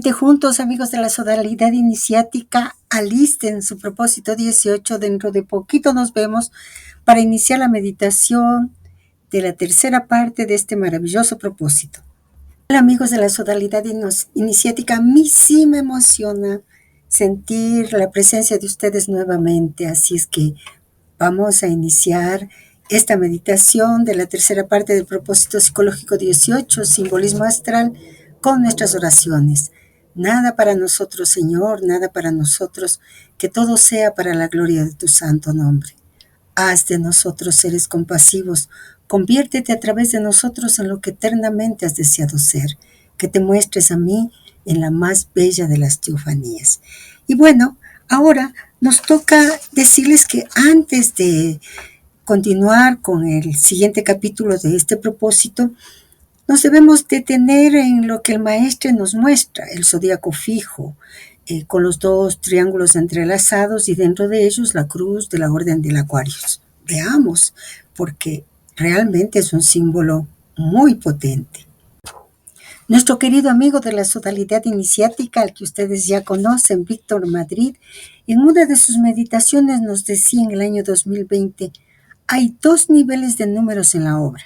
Nuevamente juntos, amigos de la Sodalidad Iniciática, alisten su propósito 18. Dentro de poquito nos vemos para iniciar la meditación de la tercera parte de este maravilloso propósito. Hola, amigos de la Sodalidad Iniciática, a mí sí me emociona sentir la presencia de ustedes nuevamente, así es que vamos a iniciar esta meditación de la tercera parte del propósito psicológico 18, simbolismo astral, con nuestras oraciones. Nada para nosotros, Señor, nada para nosotros, que todo sea para la gloria de tu santo nombre. Haz de nosotros seres compasivos, conviértete a través de nosotros en lo que eternamente has deseado ser, que te muestres a mí en la más bella de las teofanías. Y bueno, ahora nos toca decirles que antes de continuar con el siguiente capítulo de este propósito, nos debemos detener en lo que el maestro nos muestra, el zodíaco fijo, con los dos triángulos entrelazados y dentro de ellos la cruz de la Orden del Aquarius. Veamos, porque realmente es un símbolo muy potente. Nuestro querido amigo de la Sodalidad Iniciática, al que ustedes ya conocen, Víctor Madrid, en una de sus meditaciones nos decía en el año 2020, hay dos niveles de números en la obra.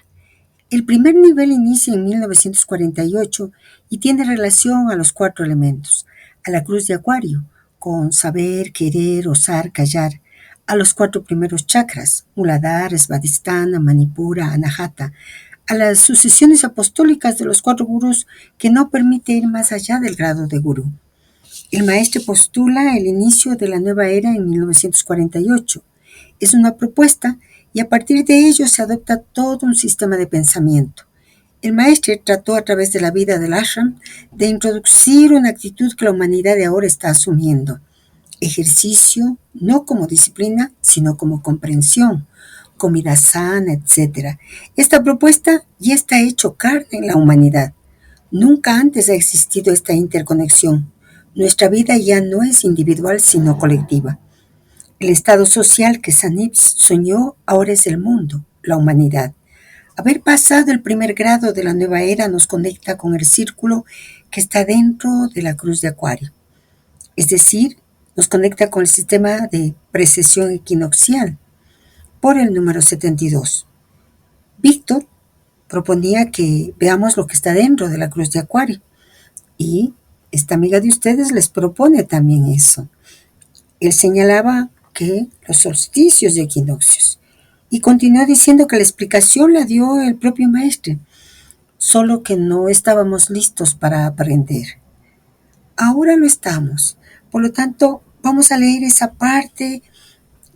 El primer nivel inicia en 1948 y tiene relación a los 4 elementos, a la cruz de Acuario, con saber, querer, osar, callar, a los 4 primeros chakras, Muladhara, Svadhisthana, Manipura, Anahata, a las sucesiones apostólicas de los 4 gurús que no permite ir más allá del grado de gurú. El maestro postula el inicio de la nueva era en 1948. Es una propuesta y a partir de ello se adopta todo un sistema de pensamiento. El maestro trató a través de la vida del ashram de introducir una actitud que la humanidad de ahora está asumiendo. Ejercicio no como disciplina, sino como comprensión, comida sana, etc. Esta propuesta ya está hecho carne en la humanidad. Nunca antes ha existido esta interconexión. Nuestra vida ya no es individual, sino colectiva. El estado social que Sanip soñó ahora es el mundo, la humanidad. Haber pasado el primer grado de la nueva era nos conecta con el círculo que está dentro de la cruz de Acuario. Es decir, nos conecta con el sistema de precesión equinoccial por el número 72. Víctor proponía que veamos lo que está dentro de la cruz de Acuario y esta amiga de ustedes les propone también eso. Él señalaba que los solsticios y equinoccios. Y continuó diciendo que la explicación la dio el propio maestro, solo que no estábamos listos para aprender. Ahora lo estamos. Por lo tanto, vamos a leer esa parte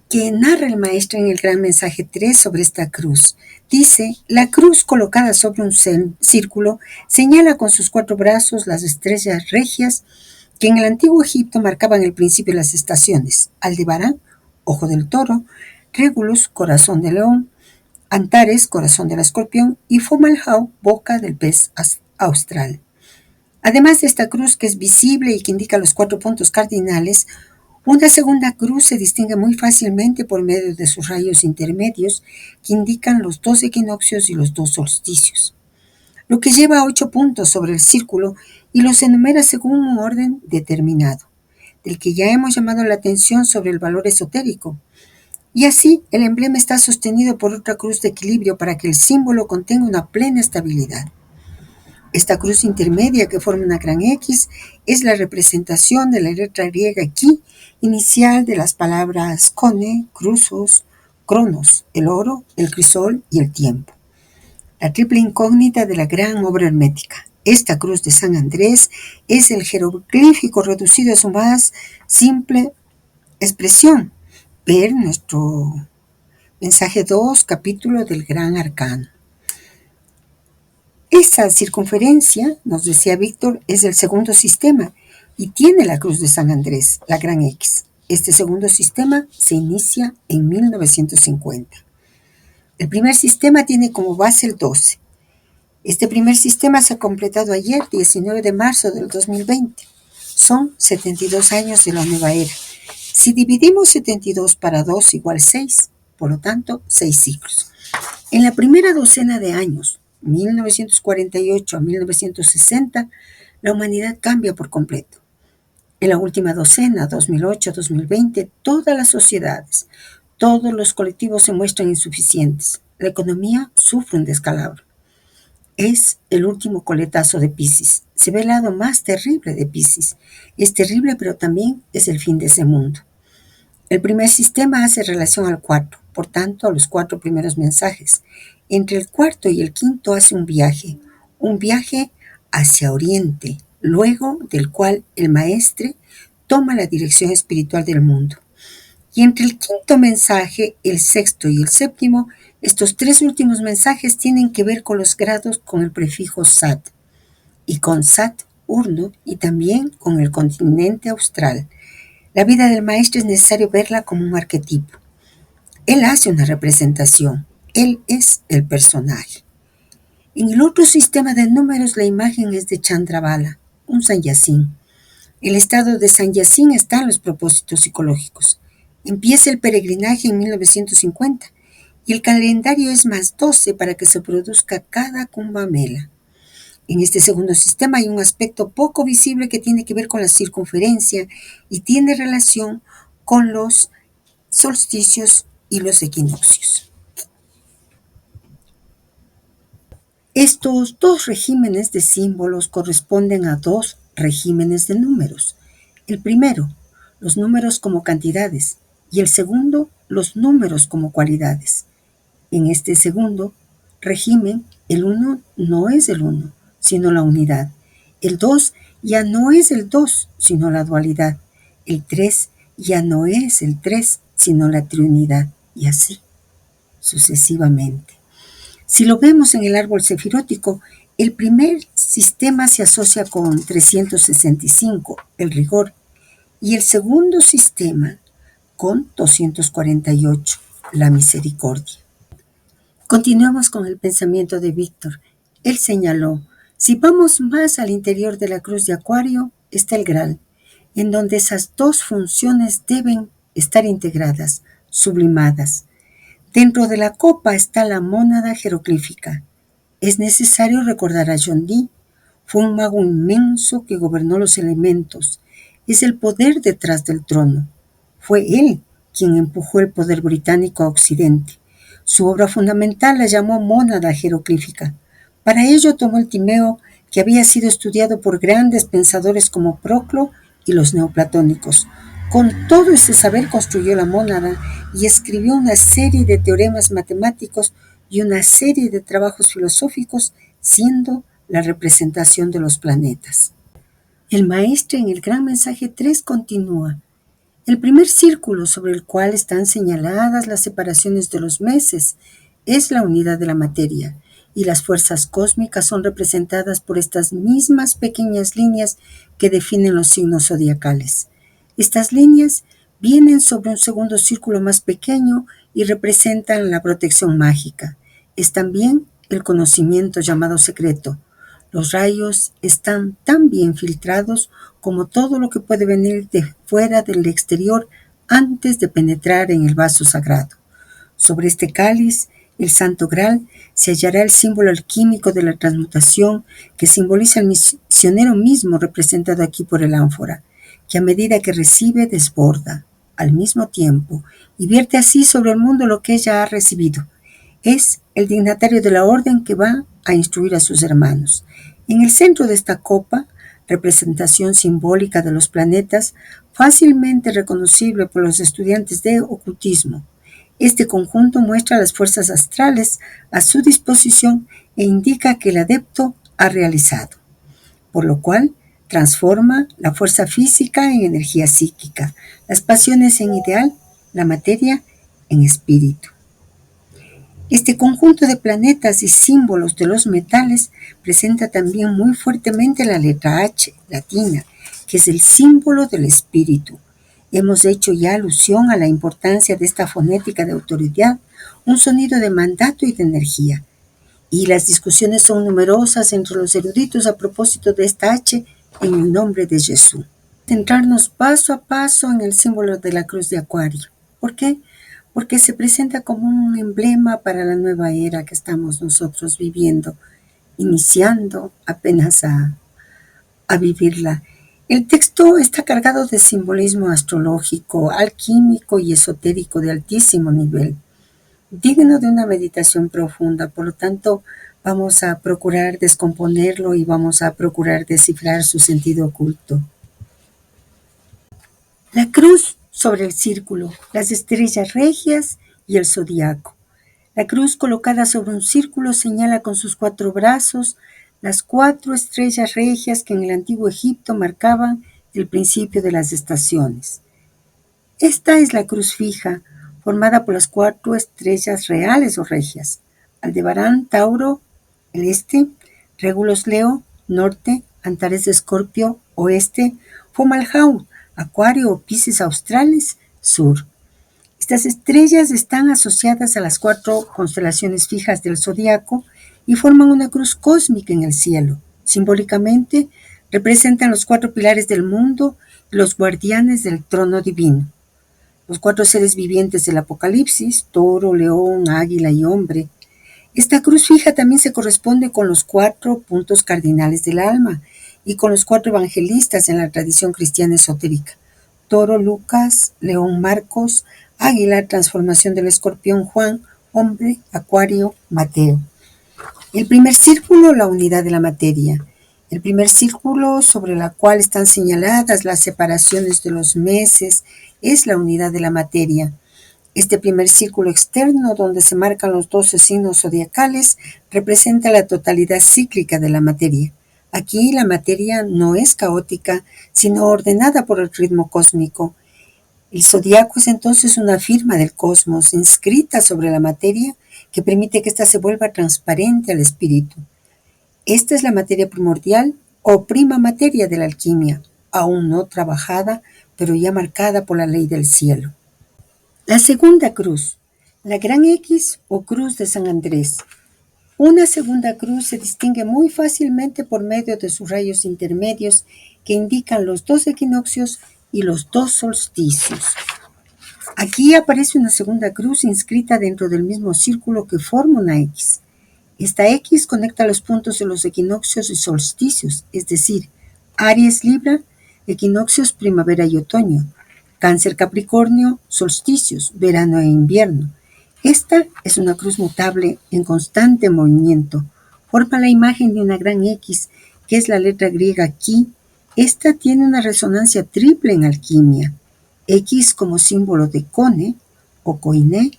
que narra el maestro en el gran mensaje 3 sobre esta cruz. Dice, la cruz colocada sobre un círculo señala con sus 4 brazos las estrellas regias que en el antiguo Egipto marcaban el principio de las estaciones. Aldebarán, ojo del toro, Regulus, corazón de león, Antares, corazón del escorpión, y Fomalhaut, boca del pez austral. Además de esta cruz que es visible y que indica los 4 puntos cardinales, una segunda cruz se distingue muy fácilmente por medio de sus rayos intermedios que indican los 2 equinoccios y los 2 solsticios, lo que lleva a 8 puntos sobre el círculo y los enumera según un orden determinado, del que ya hemos llamado la atención sobre el valor esotérico. Y así, el emblema está sostenido por otra cruz de equilibrio para que el símbolo contenga una plena estabilidad. Esta cruz intermedia que forma una gran X es la representación de la letra griega Ki, inicial de las palabras Kone, Crusos, Cronos, el oro, el crisol y el tiempo. La triple incógnita de la gran obra hermética. Esta cruz de San Andrés es el jeroglífico reducido a su más simple expresión. Ver nuestro mensaje 2, capítulo del Gran Arcano. Esa circunferencia, nos decía Víctor, es del segundo sistema y tiene la cruz de San Andrés, la gran X. Este segundo sistema se inicia en 1950. El primer sistema tiene como base el 12. Este primer sistema se ha completado ayer, 19 de marzo del 2020. Son 72 años de la nueva era. Si dividimos 72 para 2 igual 6, por lo tanto, 6 ciclos. En la primera docena de años, 1948 a 1960, la humanidad cambia por completo. En la última docena, 2008-2020, todas las sociedades, todos los colectivos se muestran insuficientes. La economía sufre un descalabro. Es el último coletazo de Piscis. Se ve el lado más terrible de Piscis. Es terrible, pero también es el fin de ese mundo. El primer sistema hace relación al cuarto, por tanto a los 4 primeros mensajes. Entre el cuarto y el quinto hace un viaje hacia Oriente, luego del cual el maestre toma la dirección espiritual del mundo. Y entre el quinto mensaje, el sexto y el séptimo, estos 3 últimos mensajes tienen que ver con los grados con el prefijo Sat, y con Saturno y también con el continente austral. La vida del maestro es necesario verla como un arquetipo. Él hace una representación, él es el personaje. En el otro sistema de números la imagen es de Chandravala, un Sanyasin. El estado de Sanyasin está en los propósitos psicológicos. Empieza el peregrinaje en 1950 y el calendario es +12 para que se produzca cada Kumbh Mela. En este segundo sistema hay un aspecto poco visible que tiene que ver con la circunferencia y tiene relación con los solsticios y los equinoccios. Estos 2 regímenes de símbolos corresponden a 2 regímenes de números. El primero, los números como cantidades, y el segundo, los números como cualidades. En este segundo régimen, el 1 no es el 1, sino la unidad. El 2 ya no es el 2, sino la dualidad. El 3 ya no es el 3, sino la triunidad. Y así, sucesivamente. Si lo vemos en el árbol sefirótico, el primer sistema se asocia con 365, el rigor, y el segundo sistema con 248, la misericordia. Continuamos con el pensamiento de Víctor. Él señaló, si vamos más al interior de la cruz de Acuario, está el Graal, en donde esas 2 funciones deben estar integradas, sublimadas. Dentro de la copa está la mónada jeroglífica. Es necesario recordar a John Dee. Fue un mago inmenso que gobernó los elementos. Es el poder detrás del trono. Fue él quien empujó el poder británico a Occidente. Su obra fundamental la llamó mónada jeroglífica. Para ello tomó el timeo que había sido estudiado por grandes pensadores como Proclo y los neoplatónicos. Con todo ese saber construyó la mónada y escribió una serie de teoremas matemáticos y una serie de trabajos filosóficos, siendo la representación de los planetas. El maestro en el gran mensaje 3 continúa. El primer círculo sobre el cual están señaladas las separaciones de los meses es la unidad de la materia, y las fuerzas cósmicas son representadas por estas mismas pequeñas líneas que definen los signos zodiacales. Estas líneas vienen sobre un segundo círculo más pequeño y representan la protección mágica. Es también el conocimiento llamado secreto. Los rayos están tan bien filtrados como todo lo que puede venir de fuera del exterior antes de penetrar en el vaso sagrado. Sobre este cáliz, el Santo Graal, se hallará el símbolo alquímico de la transmutación que simboliza el misionero mismo representado aquí por el ánfora, que a medida que recibe desborda al mismo tiempo y vierte así sobre el mundo lo que ella ha recibido. Es el dignatario de la orden que va a instruir a sus hermanos. En el centro de esta copa, representación simbólica de los planetas, fácilmente reconocible por los estudiantes de ocultismo. Este conjunto muestra las fuerzas astrales a su disposición e indica que el adepto ha realizado, por lo cual transforma la fuerza física en energía psíquica, las pasiones en ideal, la materia en espíritu. Este conjunto de planetas y símbolos de los metales presenta también muy fuertemente la letra H, latina, que es el símbolo del espíritu. Hemos hecho ya alusión a la importancia de esta fonética de autoridad, un sonido de mandato y de energía. Y las discusiones son numerosas entre los eruditos a propósito de esta H en el nombre de Jesús. Centrarnos paso a paso en el símbolo de la cruz de Acuario. ¿Por qué? Porque se presenta como un emblema para la nueva era que estamos nosotros viviendo, iniciando apenas a a vivirla. El texto está cargado de simbolismo astrológico, alquímico y esotérico de altísimo nivel, digno de una meditación profunda. Por lo tanto, vamos a procurar descomponerlo y vamos a procurar descifrar su sentido oculto. La cruz sobre el círculo, las estrellas regias y el zodiaco. La cruz colocada sobre un círculo señala con sus 4 brazos las 4 estrellas regias que en el antiguo Egipto marcaban el principio de las estaciones. Esta es la cruz fija, formada por las 4 estrellas reales o regias: Aldebarán, Tauro, el este; Regulus, Leo, norte; Antares, Escorpio, oeste; Fomalhaut, Acuario o Piscis australes, sur. Estas estrellas están asociadas a las 4 constelaciones fijas del zodiaco y forman una cruz cósmica en el cielo. Simbólicamente, representan los 4 pilares del mundo y los guardianes del trono divino. Los 4 seres vivientes del Apocalipsis: toro, león, águila y hombre. Esta cruz fija también se corresponde con los 4 puntos cardinales del alma y con los 4 evangelistas en la tradición cristiana esotérica: toro, Lucas; león, Marcos; águila, transformación del escorpión, Juan; hombre, Acuario, Mateo. El primer círculo, la unidad de la materia. El primer círculo sobre el cual están señaladas las separaciones de los meses es la unidad de la materia. Este primer círculo externo, donde se marcan los 12 signos zodiacales, representa la totalidad cíclica de la materia. Aquí la materia no es caótica, sino ordenada por el ritmo cósmico. El zodiaco es entonces una firma del cosmos inscrita sobre la materia que permite que ésta se vuelva transparente al espíritu. Esta es la materia primordial o prima materia de la alquimia, aún no trabajada, pero ya marcada por la ley del cielo. La segunda cruz, la gran X o cruz de San Andrés. Una segunda cruz se distingue muy fácilmente por medio de sus rayos intermedios que indican los 2 equinoccios y los 2 solsticios. Aquí aparece una segunda cruz inscrita dentro del mismo círculo que forma una X. Esta X conecta los puntos de los equinoccios y solsticios, es decir, Aries, Libra, equinoccios primavera y otoño; Cáncer, Capricornio, solsticios, verano e invierno. Esta es una cruz mutable en constante movimiento. Forma la imagen de una gran X, que es la letra griega Chi. Esta tiene una resonancia triple en alquimia. X como símbolo de cone o koiné,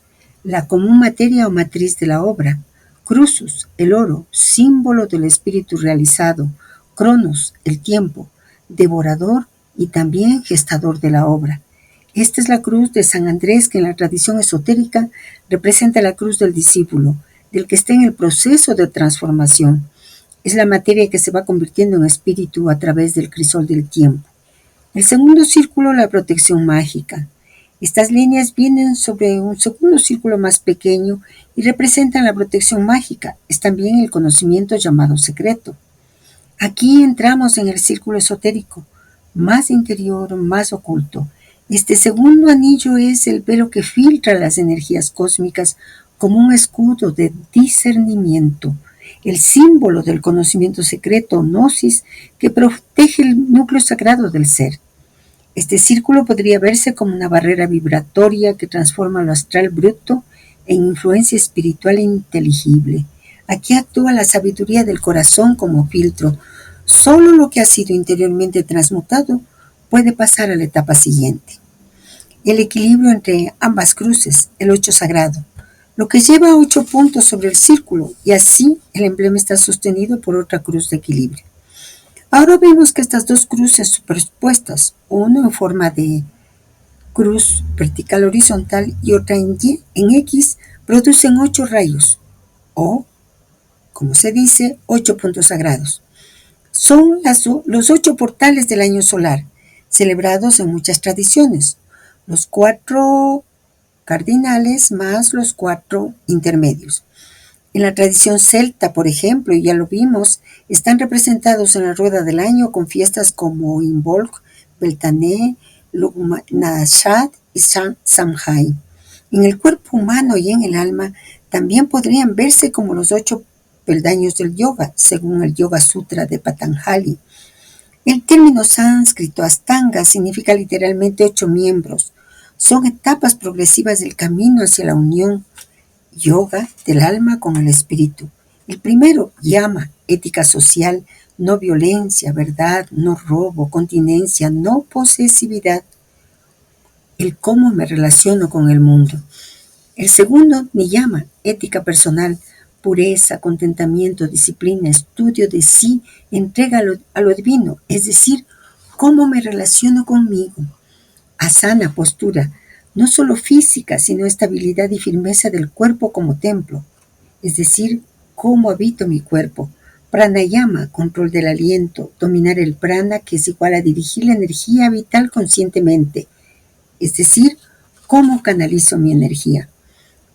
la común materia o matriz de la obra; Cruzus, el oro, símbolo del espíritu realizado; Cronos, el tiempo, devorador y también gestador de la obra. Esta es la cruz de San Andrés, que en la tradición esotérica representa la cruz del discípulo, del que está en el proceso de transformación. Es la materia que se va convirtiendo en espíritu a través del crisol del tiempo. El segundo círculo, la protección mágica. Estas líneas vienen sobre un segundo círculo más pequeño y representan la protección mágica. Es también el conocimiento llamado secreto. Aquí entramos en el círculo esotérico, más interior, más oculto. Este segundo anillo es el velo que filtra las energías cósmicas como un escudo de discernimiento, el símbolo del conocimiento secreto, gnosis, que protege el núcleo sagrado del ser. Este círculo podría verse como una barrera vibratoria que transforma lo astral bruto en influencia espiritual inteligible. Aquí actúa la sabiduría del corazón como filtro. Solo lo que ha sido interiormente transmutado puede pasar a la etapa siguiente. El equilibrio entre ambas cruces, el 8 sagrado, lo que lleva a 8 puntos sobre el círculo, y así el emblema está sostenido por otra cruz de equilibrio. Ahora vemos que estas 2 cruces superpuestas, una en forma de cruz vertical horizontal y otra en Y, en X, producen 8 rayos, o, como se dice, 8 puntos sagrados. Son los 8 portales del año solar, celebrados en muchas tradiciones, los 4 cardinales más los 4 intermedios. En la tradición celta, por ejemplo, y ya lo vimos, están representados en la rueda del año con fiestas como Imbolc, Beltané, Lugnashad y Samhain. En el cuerpo humano y en el alma también podrían verse como los 8 peldaños del yoga, según el Yoga Sutra de Patanjali. El término sánscrito Astanga significa literalmente 8 miembros. Son etapas progresivas del camino hacia la unión yoga del alma con el espíritu. El primero, yama, ética social, no violencia, verdad, no robo, continencia, no posesividad, el cómo me relaciono con el mundo. El segundo, niyama, ética personal, pureza, contentamiento, disciplina, estudio de sí, entrega a lo divino, es decir, cómo me relaciono conmigo. Asana, postura, no solo física, sino estabilidad y firmeza del cuerpo como templo, es decir, cómo habito mi cuerpo. Pranayama, control del aliento, dominar el prana, que es igual a dirigir la energía vital conscientemente, es decir, cómo canalizo mi energía.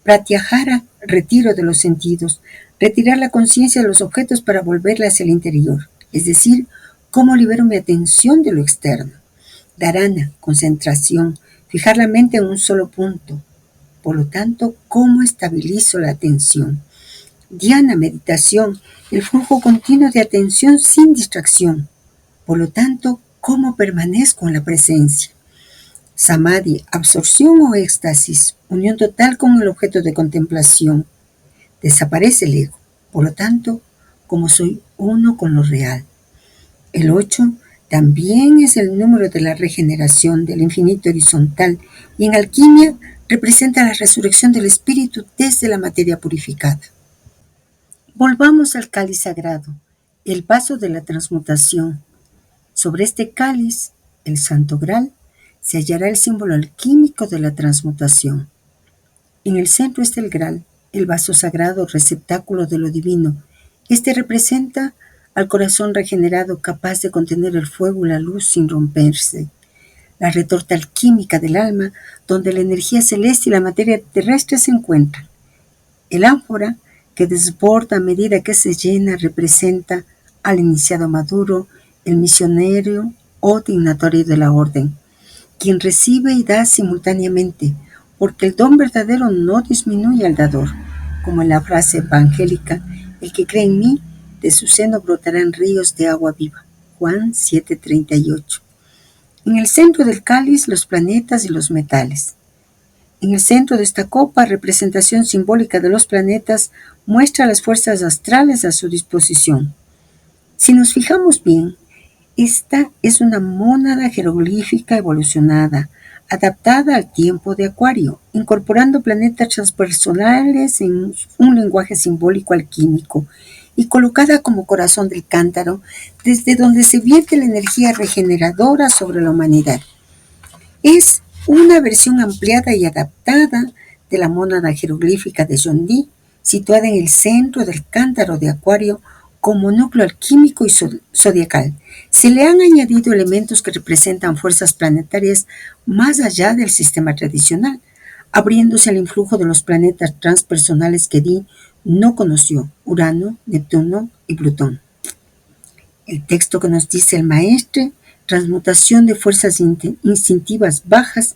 Pratyahara, retiro de los sentidos, retirar la conciencia de los objetos para volverla hacia el interior, es decir, cómo libero mi atención de lo externo. Dharana, concentración, fijar la mente en un solo punto. Por lo tanto, cómo estabilizo la atención. Dhyana, meditación, el flujo continuo de atención sin distracción. Por lo tanto, cómo permanezco en la presencia. Samadhi, absorción o éxtasis, unión total con el objeto de contemplación. Desaparece el ego. Por lo tanto, como soy uno con lo real. El 8 también es el número de la regeneración del infinito horizontal y en alquimia representa la resurrección del espíritu desde la materia purificada. Volvamos al cáliz sagrado, el vaso de la transmutación. Sobre este cáliz, el Santo Gral, se hallará el símbolo alquímico de la transmutación. En el centro está el Gral, el vaso sagrado, receptáculo de lo divino. Este representa al corazón regenerado capaz de contener el fuego y la luz sin romperse. La retorta alquímica del alma, donde la energía celeste y la materia terrestre se encuentran. El ánfora, que desborda a medida que se llena, representa al iniciado maduro, el misionero o dignatario de la orden, quien recibe y da simultáneamente, porque el don verdadero no disminuye al dador, como en la frase evangélica, el que cree en mí, de su seno brotarán ríos de agua viva. Juan 7:38. En el centro del cáliz, los planetas y los metales. En el centro de esta copa, representación simbólica de los planetas, muestra las fuerzas astrales a su disposición. Si nos fijamos bien, esta es una mónada jeroglífica evolucionada, adaptada al tiempo de Acuario, incorporando planetas transpersonales en un lenguaje simbólico alquímico y colocada como corazón del cántaro, desde donde se vierte la energía regeneradora sobre la humanidad. Es una versión ampliada y adaptada de la mónada jeroglífica de John Dee, situada en el centro del cántaro de Acuario como núcleo alquímico y zodiacal. Se le han añadido elementos que representan fuerzas planetarias más allá del sistema tradicional, abriéndose al influjo de los planetas transpersonales que Dee no conoció: Urano, Neptuno y Plutón. El texto que nos dice el maestre: transmutación de fuerzas instintivas bajas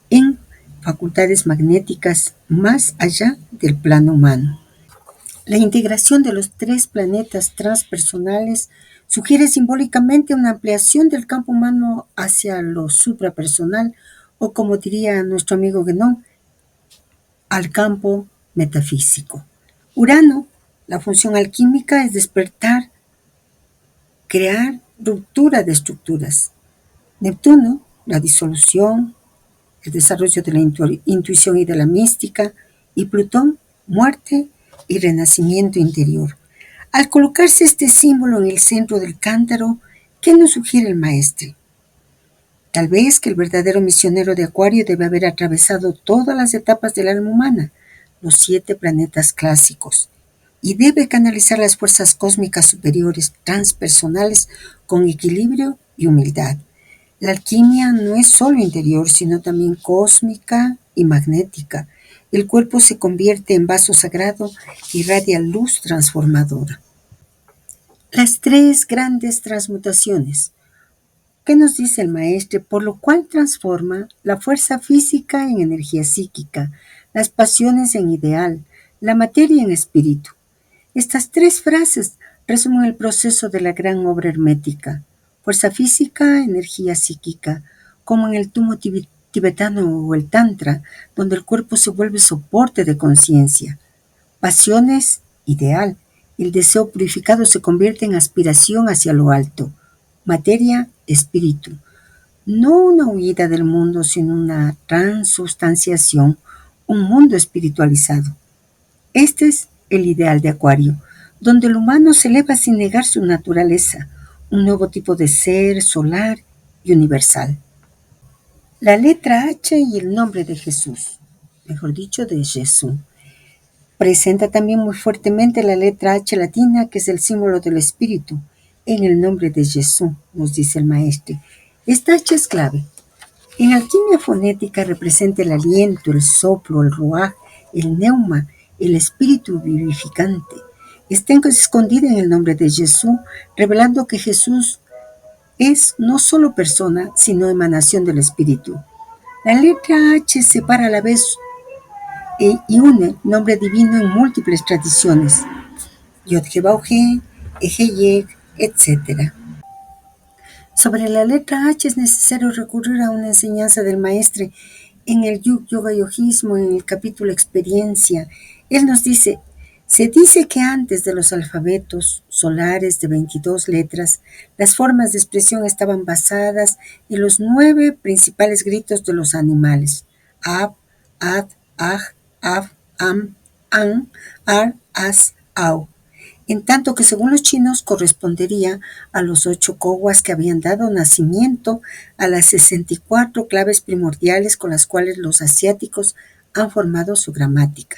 en facultades magnéticas más allá del plano humano. La integración de los 3 planetas transpersonales sugiere simbólicamente una ampliación del campo humano hacia lo suprapersonal, o como diría nuestro amigo Guénon, al campo metafísico. Urano, la función alquímica es despertar, crear ruptura de estructuras. Neptuno, la disolución, el desarrollo de la intuición y de la mística. Y Plutón, muerte y renacimiento interior. Al colocarse este símbolo en el centro del cántaro, ¿qué nos sugiere el maestre? Tal vez que el verdadero misionero de Acuario debe haber atravesado todas las etapas del alma humana, los 7 planetas clásicos, y debe canalizar las fuerzas cósmicas superiores transpersonales con equilibrio y humildad. La alquimia no es solo interior, sino también cósmica y magnética. El cuerpo se convierte en vaso sagrado y irradia luz transformadora. Las 3 grandes transmutaciones. ¿Qué nos dice el maestre? Por lo cual transforma la fuerza física en energía psíquica, las pasiones en ideal, la materia en espíritu. Estas 3 frases resumen el proceso de la gran obra hermética. fuerza física, energía psíquica, como en el tumo tibetano o el tantra, donde el cuerpo se vuelve soporte de conciencia. Pasiones, ideal. El deseo purificado se convierte en aspiración hacia lo alto. Materia, espíritu. No una huida del mundo, sino una transubstanciación, un mundo espiritualizado. Este es el ideal de Acuario, donde el humano se eleva sin negar su naturaleza, un nuevo tipo de ser solar y universal. La letra H y el nombre de Jesús, mejor dicho, de Jesús. Presenta también muy fuertemente la letra H latina, que es el símbolo del espíritu, en el nombre de Jesús, nos dice el maestre. Esta H es clave. En alquimia fonética representa el aliento, el soplo, el ruaj, el neuma, el espíritu vivificante. Está escondida en el nombre de Jesús, revelando que Jesús es no solo persona, sino emanación del espíritu. La letra H separa a la vez y une nombre divino en múltiples tradiciones. Yod-He-Bau-He, Eje-Yeg, etc. Sobre la letra H es necesario recurrir a una enseñanza del maestre en el Yoga Yogismo, en el capítulo Experiencia. Él nos dice, se dice que antes de los alfabetos solares de 22 letras, las formas de expresión estaban basadas en los 9 principales gritos de los animales. Ab, ad, aj, af, am, an, ar, as, au. En tanto que según los chinos correspondería a los 8 kowas que habían dado nacimiento a las 64 claves primordiales con las cuales los asiáticos han formado su gramática.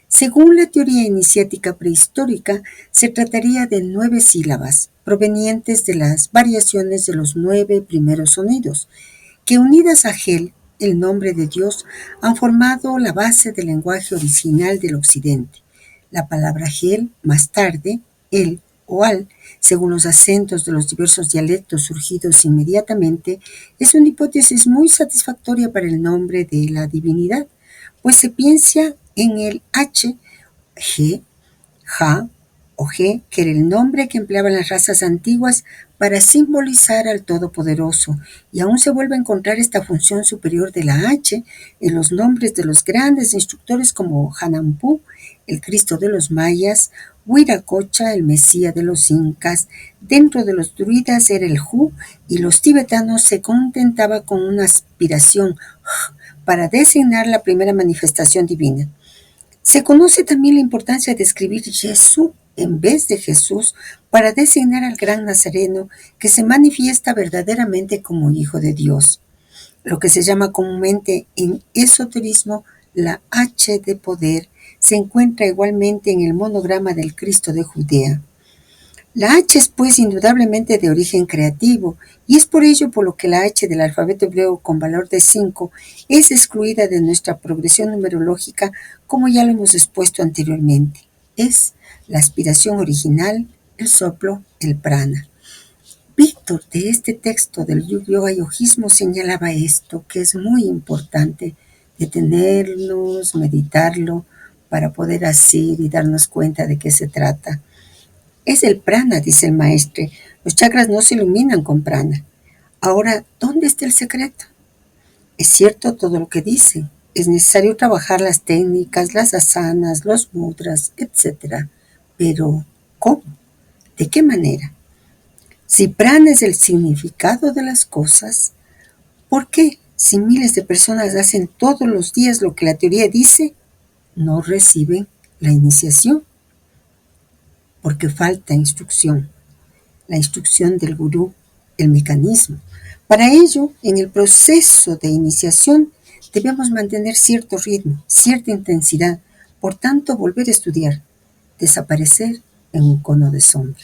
Según la teoría iniciática prehistórica, se trataría de 9 sílabas, provenientes de las variaciones de los 9 primeros sonidos, que unidas a Hel, el nombre de Dios, han formado la base del lenguaje original del occidente. La palabra Hel, más tarde, el o al, según los acentos de los diversos dialectos surgidos inmediatamente, es una hipótesis muy satisfactoria para el nombre de la divinidad, pues se piensa en el H, G, Ja o G, que era el nombre que empleaban las razas antiguas para simbolizar al Todopoderoso, y aún se vuelve a encontrar esta función superior de la H en los nombres de los grandes instructores como Hanampu, el Cristo de los mayas, Huiracocha, el Mesías de los incas. Dentro de los druidas era el Hu, y los tibetanos se contentaba con una aspiración para designar la primera manifestación divina. Se conoce también la importancia de escribir Jesús en vez de Jesús para designar al gran Nazareno que se manifiesta verdaderamente como Hijo de Dios, lo que se llama comúnmente en esoterismo la H de poder. Se encuentra igualmente en el monograma del Cristo de Judea. La H es pues indudablemente de origen creativo, y es por ello por lo que la H del alfabeto hebreo con valor de 5 es excluida de nuestra progresión numerológica, como ya lo hemos expuesto anteriormente. Es la aspiración original, el soplo, el prana. Víctor, de este texto del Yoga Yogismo, señalaba esto, que es muy importante detenernos, meditarlo, para poder así y darnos cuenta de qué se trata. Es el prana, dice el maestre. Los chakras no se iluminan con prana. Ahora, ¿dónde está el secreto? Es cierto todo lo que dice. Es necesario trabajar las técnicas, las asanas, los mudras, etc. Pero, ¿cómo? ¿De qué manera? Si prana es el significado de las cosas, ¿por qué, si miles de personas hacen todos los días lo que la teoría dice, no reciben la iniciación? Porque falta instrucción, la instrucción del gurú, el mecanismo. Para ello, en el proceso de iniciación, debemos mantener cierto ritmo, cierta intensidad, por tanto, volver a estudiar, desaparecer en un cono de sombra.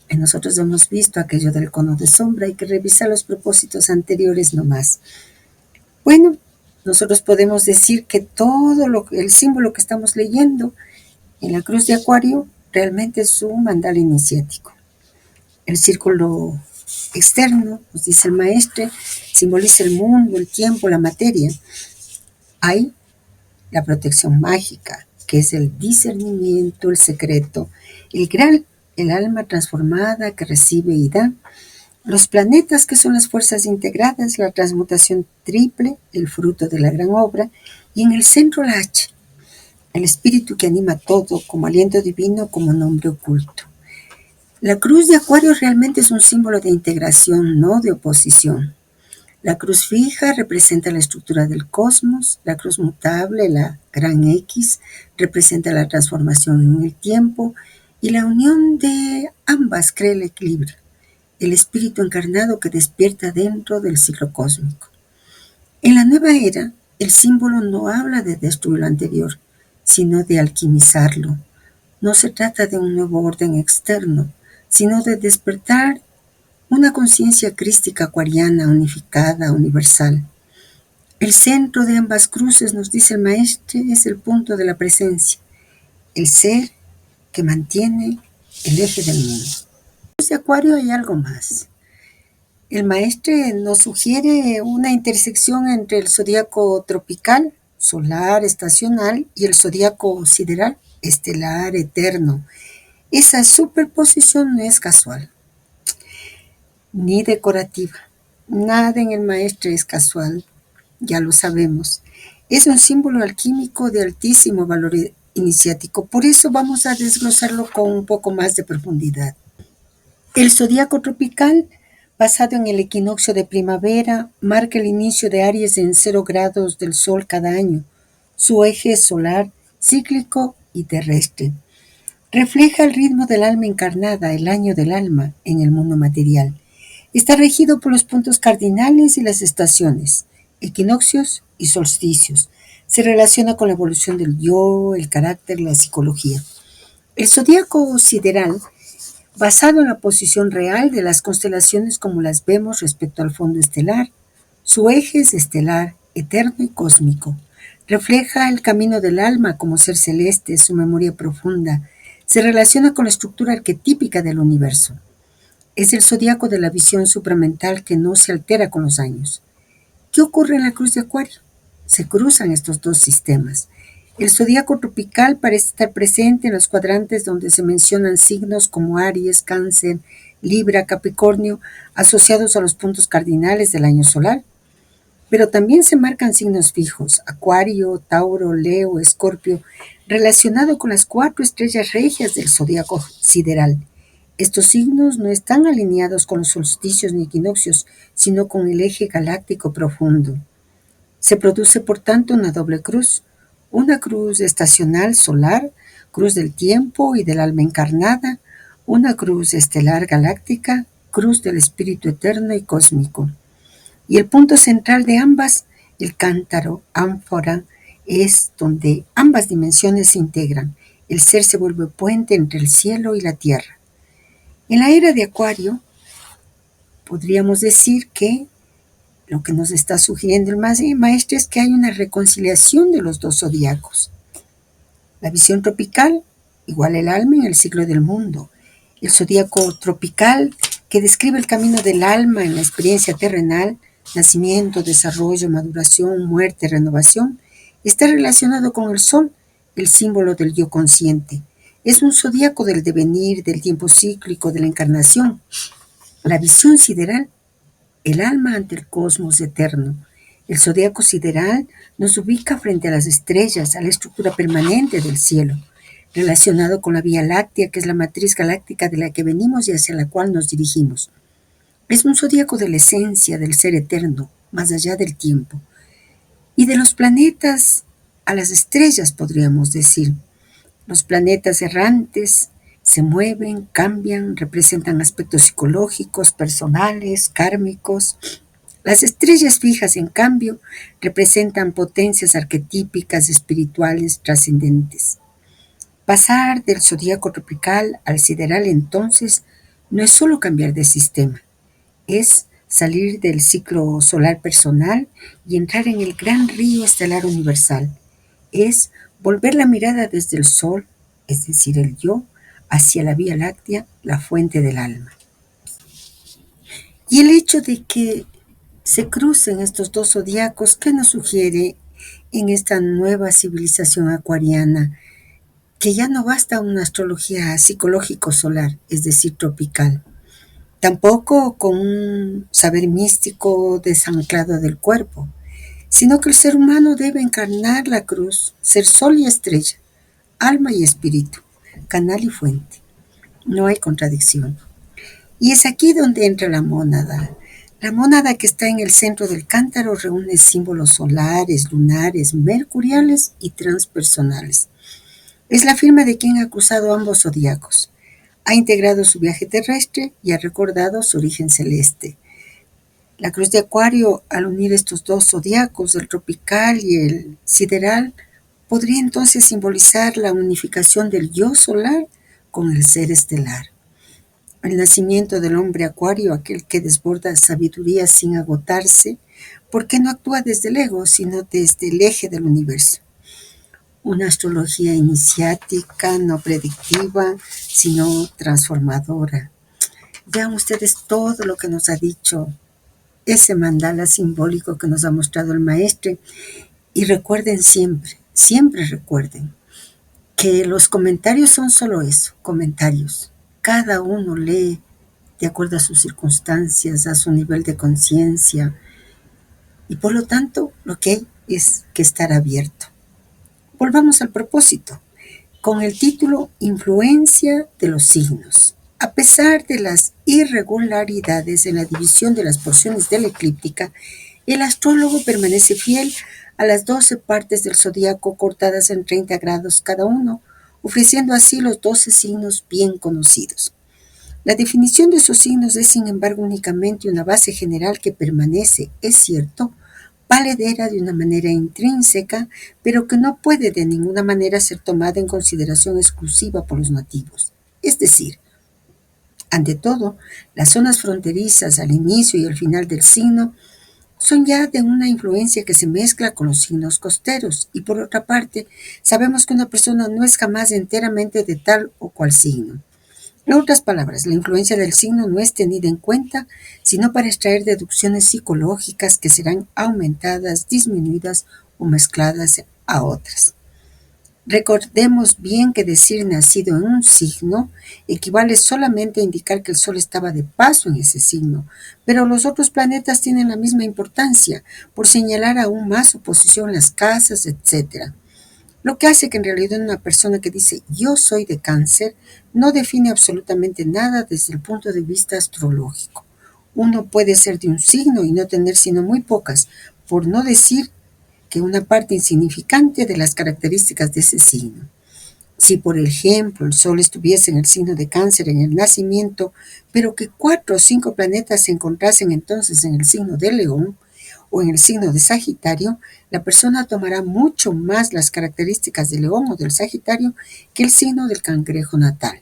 Y nosotros hemos visto aquello del cono de sombra, hay que revisar los propósitos anteriores nomás. Bueno, nosotros podemos decir que el símbolo que estamos leyendo en la cruz de Acuario realmente es un mandala iniciático. El círculo externo, nos dice el maestre, simboliza el mundo, el tiempo, la materia. Hay la protección mágica, que es el discernimiento, el secreto, el gran, el alma transformada que recibe y da. Los planetas, que son las fuerzas integradas, la transmutación triple, el fruto de la gran obra, y en el centro la H, el espíritu que anima todo, como aliento divino, como nombre oculto. La cruz de Acuario realmente es un símbolo de integración, no de oposición. La cruz fija representa la estructura del cosmos, la cruz mutable, la gran X, representa la transformación en el tiempo, y la unión de ambas crea el equilibrio, el espíritu encarnado que despierta dentro del ciclo cósmico. En la nueva era, el símbolo no habla de destruir lo anterior, sino de alquimizarlo. No se trata de un nuevo orden externo, sino de despertar una conciencia crística acuariana, unificada, universal. El centro de ambas cruces, nos dice el maestre, es el punto de la presencia, el ser que mantiene el eje del mundo. En cruz de Acuario hay algo más. El maestre nos sugiere una intersección entre el zodíaco tropical, solar, estacional, y el zodíaco sideral, estelar, eterno. Esa superposición no es casual, ni decorativa. Nada en el maestre es casual, ya lo sabemos. Es un símbolo alquímico de altísimo valor iniciático, por eso vamos a desglosarlo con un poco más de profundidad. El zodíaco tropical, basado en el equinoccio de primavera, marca el inicio de Aries en 0 grados del Sol cada año. Su eje es solar, cíclico y terrestre. Refleja el ritmo del alma encarnada, el año del alma en el mundo material. Está regido por los puntos cardinales y las estaciones, equinoccios y solsticios. Se relaciona con la evolución del yo, el carácter, la psicología. El zodíaco sideral, basado en la posición real de las constelaciones como las vemos respecto al fondo estelar. Su eje es estelar, eterno y cósmico. Refleja el camino del alma como ser celeste, su memoria profunda. Se relaciona con la estructura arquetípica del universo. Es el zodíaco de la visión supramental que no se altera con los años. ¿Qué ocurre en la cruz de Acuario? Se cruzan estos dos sistemas. El zodíaco tropical parece estar presente en los cuadrantes donde se mencionan signos como Aries, Cáncer, Libra, Capricornio, asociados a los puntos cardinales del año solar. Pero también se marcan signos fijos, Acuario, Tauro, Leo, Escorpio, relacionado con las 4 estrellas regias del zodíaco sideral. Estos signos no están alineados con los solsticios ni equinoccios, sino con el eje galáctico profundo. Se produce, por tanto, una doble cruz, una cruz estacional solar, cruz del tiempo y del alma encarnada, una cruz estelar galáctica, cruz del espíritu eterno y cósmico. Y el punto central de ambas, el cántaro, ánfora, es donde ambas dimensiones se integran. El ser se vuelve puente entre el cielo y la tierra. En la era de Acuario, podríamos decir que lo que nos está sugiriendo el maestro es que hay una reconciliación de los dos zodiacos. La visión tropical, igual el alma en el ciclo del mundo. El zodíaco tropical, que describe el camino del alma en la experiencia terrenal, nacimiento, desarrollo, maduración, muerte, renovación, está relacionado con el sol, el símbolo del yo consciente. Es un zodíaco del devenir, del tiempo cíclico, de la encarnación. La visión sideral, el alma ante el cosmos eterno. El zodíaco sideral nos ubica frente a las estrellas, a la estructura permanente del cielo, relacionado con la Vía Láctea, que es la matriz galáctica de la que venimos y hacia la cual nos dirigimos. Es un zodíaco de la esencia del ser eterno, más allá del tiempo. Y de los planetas a las estrellas, podríamos decir. Los planetas errantes se mueven, cambian, representan aspectos psicológicos, personales, kármicos. Las estrellas fijas, en cambio, representan potencias arquetípicas, espirituales, trascendentes. Pasar del zodíaco tropical al sideral, entonces, no es solo cambiar de sistema, es salir del ciclo solar personal y entrar en el gran río estelar universal. Es volver la mirada desde el sol, es decir, el yo, hacia la Vía Láctea, la fuente del alma. Y el hecho de que se crucen estos dos zodiacos, ¿qué nos sugiere en esta nueva civilización acuariana? Que ya no basta una astrología psicológico-solar, es decir, tropical. tampoco con un saber místico desanclado del cuerpo, sino que el ser humano debe encarnar la cruz, ser sol y estrella, alma y espíritu, canal y fuente. No hay contradicción. Y es aquí donde entra la mónada. La mónada que está en el centro del cántaro reúne símbolos solares, lunares, mercuriales y transpersonales. Es la firma de quien ha cruzado ambos zodiacos. Ha integrado su viaje terrestre y ha recordado su origen celeste. La cruz de Acuario, al unir estos dos zodiacos, el tropical y el sideral, podría entonces simbolizar la unificación del yo solar con el ser estelar. El nacimiento del hombre acuario, aquel que desborda sabiduría sin agotarse, porque no actúa desde el ego, sino desde el eje del universo. Una astrología iniciática, no predictiva, sino transformadora. Vean ustedes todo lo que nos ha dicho ese mandala simbólico que nos ha mostrado el maestre. Y recuerden siempre, siempre recuerden que los comentarios son solo eso, comentarios. Cada uno lee de acuerdo a sus circunstancias, a su nivel de conciencia. Y por lo tanto, lo que hay es que estar abierto. Volvamos al propósito, con el título Influencia de los signos. A pesar de las irregularidades en la división de las porciones de la eclíptica, el astrólogo permanece fiel a las 12 partes del zodiaco cortadas en 30 grados cada uno, ofreciendo así los 12 signos bien conocidos. La definición de esos signos es, sin embargo, únicamente una base general que permanece, es cierto, valedera de una manera intrínseca, pero que no puede de ninguna manera ser tomada en consideración exclusiva por los nativos. Es decir, ante todo, las zonas fronterizas al inicio y al final del signo son ya de una influencia que se mezcla con los signos costeros, y por otra parte, sabemos que una persona no es jamás enteramente de tal o cual signo. En otras palabras, la influencia del signo no es tenida en cuenta, sino para extraer deducciones psicológicas que serán aumentadas, disminuidas o mezcladas a otras. Recordemos bien que decir nacido en un signo equivale solamente a indicar que el Sol estaba de paso en ese signo, pero los otros planetas tienen la misma importancia, por señalar aún más su posición en las casas, etc. Lo que hace que en realidad una persona que dice yo soy de Cáncer no define absolutamente nada desde el punto de vista astrológico. Uno puede ser de un signo y no tener sino muy pocas, por no decir que una parte insignificante de las características de ese signo. Si, por ejemplo, el Sol estuviese en el signo de Cáncer en el nacimiento, pero que 4 o 5 planetas se encontrasen entonces en el signo de León o en el signo de Sagitario, la persona tomará mucho más las características del León o del Sagitario que el signo del Cangrejo natal.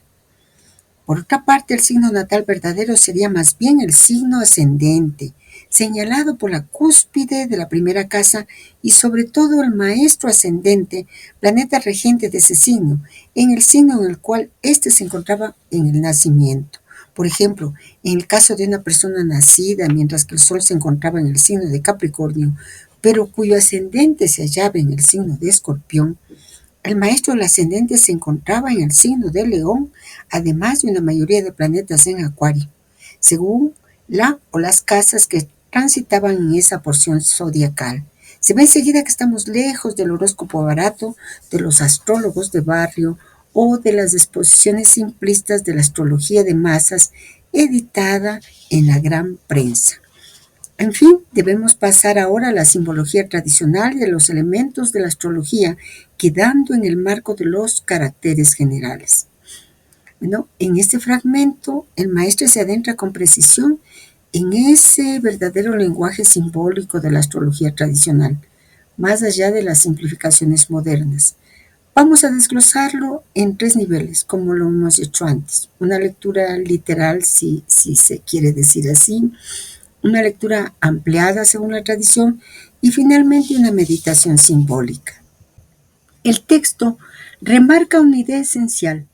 Por otra parte, el signo natal verdadero sería más bien el signo ascendente, señalado por la cúspide de la primera casa y sobre todo el maestro ascendente, planeta regente de ese signo, en el signo en el cual éste se encontraba en el nacimiento. Por ejemplo, en el caso de una persona nacida mientras que el Sol se encontraba en el signo de Capricornio, pero cuyo ascendente se hallaba en el signo de Escorpión, el maestro del ascendente se encontraba en el signo de León, además de una mayoría de planetas en Acuario, según la o las casas que transitaban en esa porción zodiacal. Se ve enseguida que estamos lejos del horóscopo barato, de los astrólogos de barrio o de las exposiciones simplistas de la astrología de masas editada en la gran prensa. En fin, debemos pasar ahora a la simbología tradicional de los elementos de la astrología, quedando en el marco de los caracteres generales. Bueno, en este fragmento, el maestro se adentra con precisión en ese verdadero lenguaje simbólico de la astrología tradicional, más allá de las simplificaciones modernas. Vamos a desglosarlo en 3 niveles, como lo hemos hecho antes. Una lectura literal, si se quiere decir así, una lectura ampliada según la tradición y finalmente una meditación simbólica. El texto remarca una idea esencial.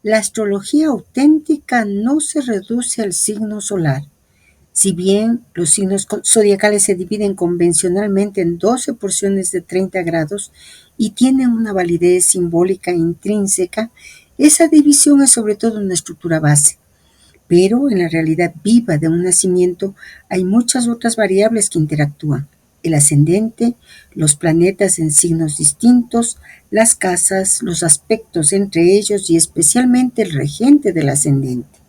La astrología auténtica no se reduce al signo solar. Si bien los signos zodiacales se dividen convencionalmente en 12 porciones de 30 grados y tienen una validez simbólica intrínseca, esa división es sobre todo una estructura base. Pero en la realidad viva de un nacimiento hay muchas otras variables que interactúan: el ascendente, los planetas en signos distintos, las casas, los aspectos entre ellos y especialmente el regente del ascendente.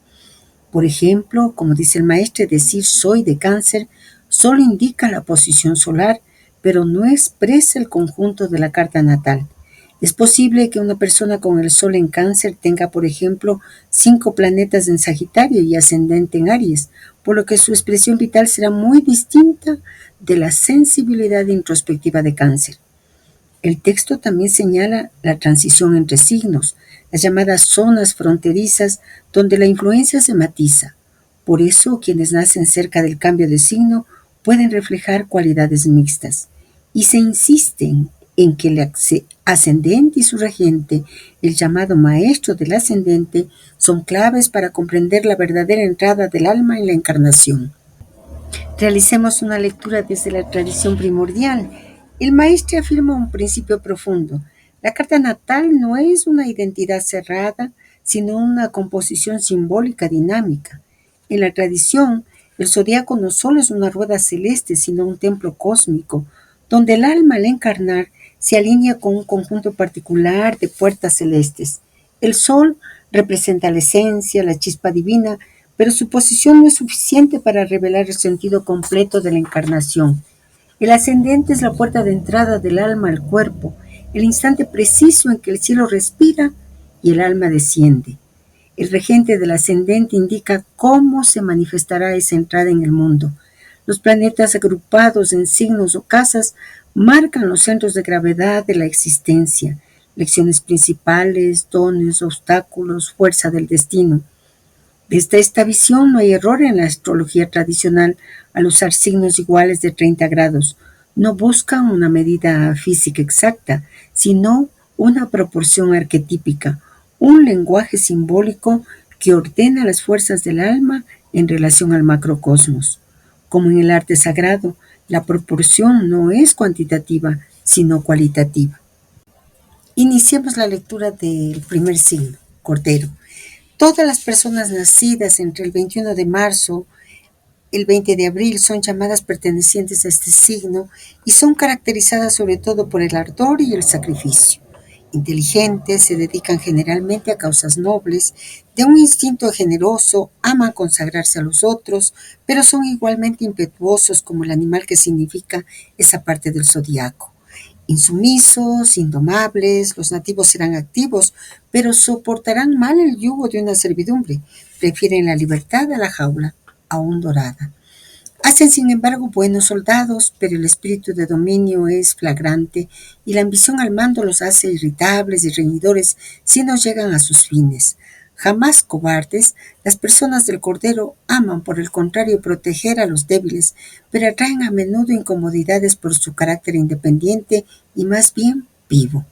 Por ejemplo, como dice el maestre, decir soy de Cáncer solo indica la posición solar, pero no expresa el conjunto de la carta natal. Es posible que una persona con el Sol en Cáncer tenga, por ejemplo, 5 planetas en Sagitario y ascendente en Aries, por lo que su expresión vital será muy distinta de la sensibilidad introspectiva de Cáncer. El texto también señala la transición entre signos, las llamadas zonas fronterizas, donde la influencia se matiza. Por eso, quienes nacen cerca del cambio de signo pueden reflejar cualidades mixtas. Y se insiste en que el ascendente y su regente, el llamado maestro del ascendente, son claves para comprender la verdadera entrada del alma en la encarnación. Realicemos una lectura desde la tradición primordial. El maestre afirma un principio profundo: la carta natal no es una identidad cerrada, sino una composición simbólica dinámica. En la tradición, el zodiaco no solo es una rueda celeste, sino un templo cósmico, donde el alma al encarnar se alinea con un conjunto particular de puertas celestes. El sol representa la esencia, la chispa divina, pero su posición no es suficiente para revelar el sentido completo de la encarnación. El ascendente es la puerta de entrada del alma al cuerpo, el instante preciso en que el cielo respira y el alma desciende. El regente del ascendente indica cómo se manifestará esa entrada en el mundo. Los planetas agrupados en signos o casas marcan los centros de gravedad de la existencia, lecciones principales, dones, obstáculos, fuerza del destino. Desde esta visión no hay error en la astrología tradicional al usar signos iguales de 30 grados. No buscan una medida física exacta, sino una proporción arquetípica, un lenguaje simbólico que ordena las fuerzas del alma en relación al macrocosmos. Como en el arte sagrado, la proporción no es cuantitativa, sino cualitativa. Iniciemos la lectura del primer signo, Cordero. Todas las personas nacidas entre el 21 de marzo y el 20 de abril son llamadas pertenecientes a este signo y son caracterizadas sobre todo por el ardor y el sacrificio. Inteligentes, se dedican generalmente a causas nobles, de un instinto generoso, aman consagrarse a los otros, pero son igualmente impetuosos como el animal que significa esa parte del zodiaco. Insumisos, indomables, los nativos serán activos, pero soportarán mal el yugo de una servidumbre. Prefieren la libertad a la jaula, aún dorada. Hacen, sin embargo, buenos soldados, pero el espíritu de dominio es flagrante y la ambición al mando los hace irritables y reñidores si no llegan a sus fines. Jamás cobardes, las personas del Cordero aman, por el contrario, proteger a los débiles, pero atraen a menudo incomodidades por su carácter independiente y más bien vivo.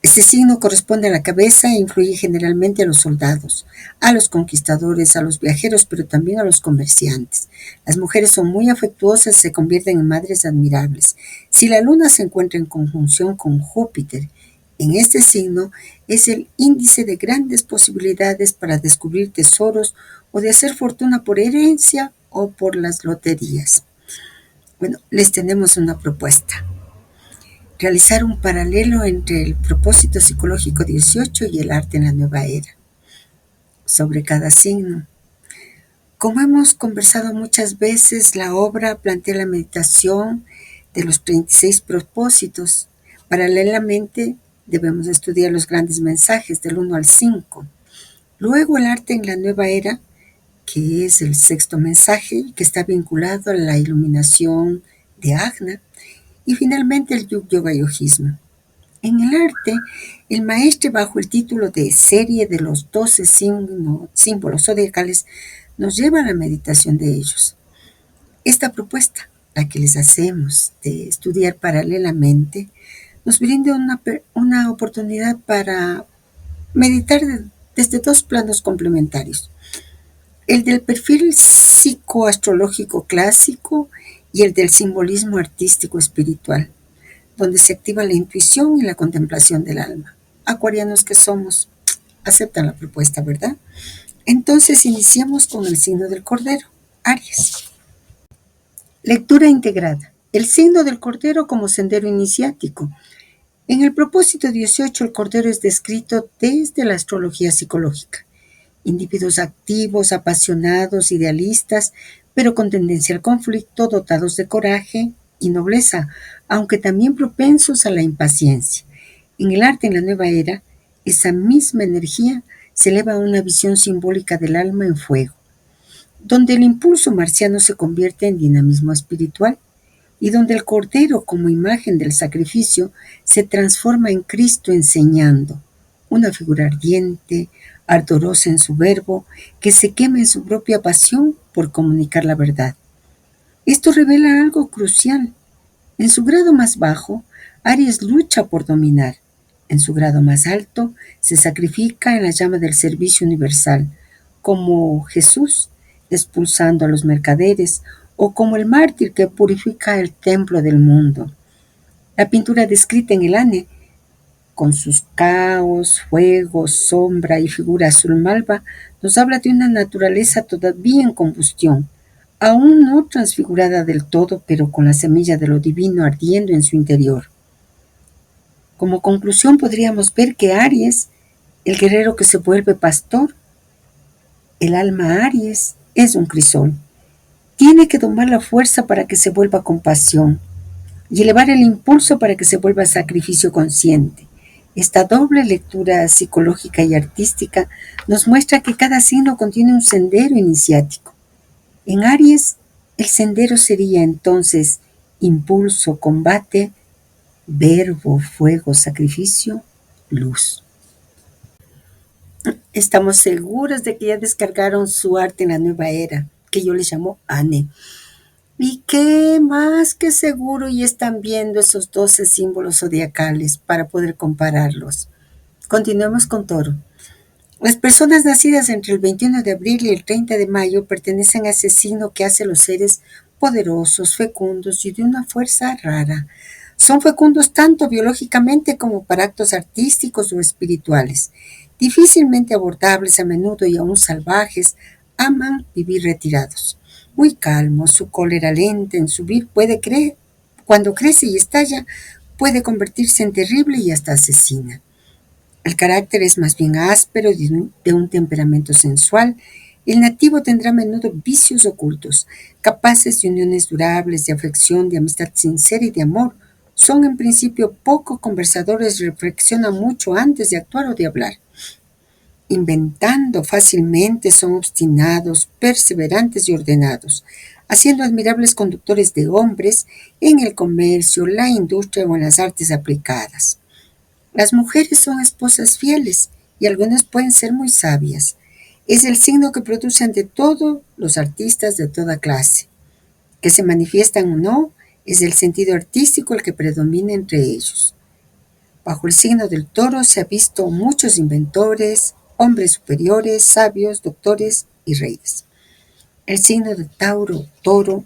Este signo corresponde a la cabeza e influye generalmente a los soldados, a los conquistadores, a los viajeros, pero también a los comerciantes. Las mujeres son muy afectuosas y se convierten en madres admirables. Si la luna se encuentra en conjunción con Júpiter en este signo, es el índice de grandes posibilidades para descubrir tesoros o de hacer fortuna por herencia o por las loterías. Bueno, les tenemos una propuesta: realizar un paralelo entre el propósito psicológico 18 y el arte en la nueva era, sobre cada signo. Como hemos conversado muchas veces, la obra plantea la meditación de los 36 propósitos. Paralelamente, debemos estudiar los grandes mensajes del 1 al 5. Luego, el arte en la nueva era, que es el sexto mensaje, que está vinculado a la iluminación de Ajna. Y finalmente, el Yoga Yogismo. En el arte, el maestre, bajo el título de Serie de los 12 símbolos zodiacales, nos lleva a la meditación de ellos. Esta propuesta, la que les hacemos de estudiar paralelamente, nos brinda una oportunidad para meditar desde dos planos complementarios: el del perfil psicoastrológico clásico y el del simbolismo artístico espiritual, donde se activa la intuición y la contemplación del alma. Acuarianos que somos, aceptan la propuesta, ¿verdad? Entonces iniciamos con el signo del Cordero, Aries. Lectura integrada. El signo del Cordero como sendero iniciático. En el propósito 18, el Cordero es descrito desde la astrología psicológica. Individuos activos, apasionados, idealistas, pero con tendencia al conflicto, dotados de coraje y nobleza, aunque también propensos a la impaciencia. En el arte en la nueva era, esa misma energía se eleva a una visión simbólica del alma en fuego, donde el impulso marciano se convierte en dinamismo espiritual y donde el Cordero, como imagen del sacrificio, se transforma en Cristo enseñando, una figura ardiente, ardorosa en su verbo, que se quema en su propia pasión por comunicar la verdad. Esto revela algo crucial. En su grado más bajo, Aries lucha por dominar. En su grado más alto, se sacrifica en la llama del servicio universal, como Jesús, expulsando a los mercaderes, o como el mártir que purifica el templo del mundo. La pintura descrita en el Ane, con sus caos, fuego, sombra y figura azul malva, nos habla de una naturaleza todavía en combustión, aún no transfigurada del todo, pero con la semilla de lo divino ardiendo en su interior. Como conclusión podríamos ver que Aries, el guerrero que se vuelve pastor, el alma Aries, es un crisol. Tiene que domar la fuerza para que se vuelva compasión y elevar el impulso para que se vuelva sacrificio consciente. Esta doble lectura psicológica y artística nos muestra que cada signo contiene un sendero iniciático. En Aries, el sendero sería entonces impulso, combate, verbo, fuego, sacrificio, luz. Estamos seguros de que ya descargaron su arte en la nueva era, que yo les llamo Ane. Y qué más que seguro y están viendo esos 12 símbolos zodiacales para poder compararlos. Continuemos con Toro. Las personas nacidas entre el 21 de abril y el 30 de mayo pertenecen a ese signo que hace a los seres poderosos, fecundos y de una fuerza rara. Son fecundos tanto biológicamente como para actos artísticos o espirituales. Difícilmente abordables a menudo y aún salvajes, aman vivir retirados. Muy calmos, su cólera lenta en subir cuando crece y estalla, puede convertirse en terrible y hasta asesina. El carácter es más bien áspero, de un temperamento sensual. El nativo tendrá a menudo vicios ocultos, capaces de uniones durables, de afección, de amistad sincera y de amor. Son en principio poco conversadores, reflexionan mucho antes de actuar o de hablar. Inventando fácilmente, son obstinados, perseverantes y ordenados, haciendo admirables conductores de hombres en el comercio, la industria o en las artes aplicadas. Las mujeres son esposas fieles y algunas pueden ser muy sabias. Es el signo que produce ante todo los artistas de toda clase. Que se manifiestan o no, es el sentido artístico el que predomina entre ellos. Bajo el signo del Toro se ha visto muchos inventores, hombres superiores, sabios, doctores y reyes. El signo de Tauro, Toro,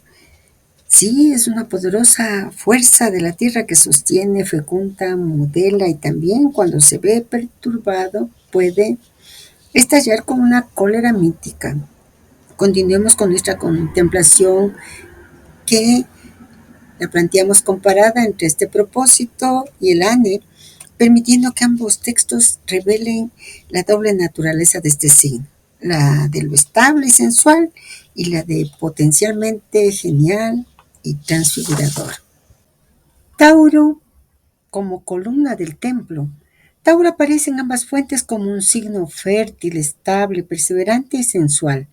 sí, es una poderosa fuerza de la tierra que sostiene, fecunda, modela y también cuando se ve perturbado puede estallar con una cólera mítica. Continuemos con nuestra contemplación que la planteamos comparada entre este propósito y el Ane, permitiendo que ambos textos revelen la doble naturaleza de este signo, la de lo estable y sensual y la de potencialmente genial y transfigurador. Tauro como columna del templo. Tauro aparece en ambas fuentes como un signo fértil, estable, perseverante y sensual,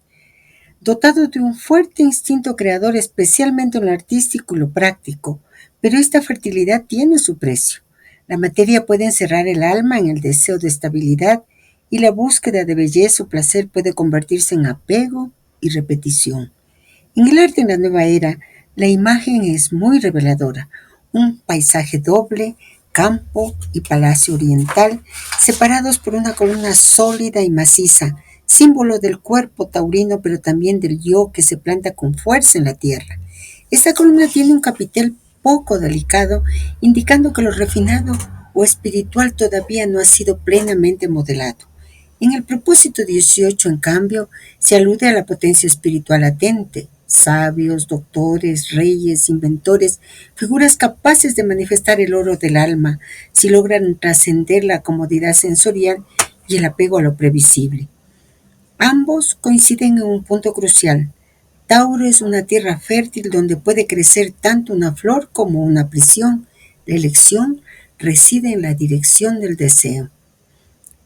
dotado de un fuerte instinto creador, especialmente en lo artístico y lo práctico, pero esta fertilidad tiene su precio. La materia puede encerrar el alma en el deseo de estabilidad y la búsqueda de belleza o placer puede convertirse en apego y repetición. En el arte en la nueva era, la imagen es muy reveladora. Un paisaje doble, campo y palacio oriental, separados por una columna sólida y maciza, símbolo del cuerpo taurino, pero también del yo que se planta con fuerza en la tierra. Esta columna tiene un capitel poco delicado, indicando que lo refinado o espiritual todavía no ha sido plenamente modelado. En el propósito 18, en cambio, se alude a la potencia espiritual latente, sabios, doctores, reyes, inventores, figuras capaces de manifestar el oro del alma si logran trascender la comodidad sensorial y el apego a lo previsible. Ambos coinciden en un punto crucial. Tauro es una tierra fértil donde puede crecer tanto una flor como una prisión. La elección reside en la dirección del deseo.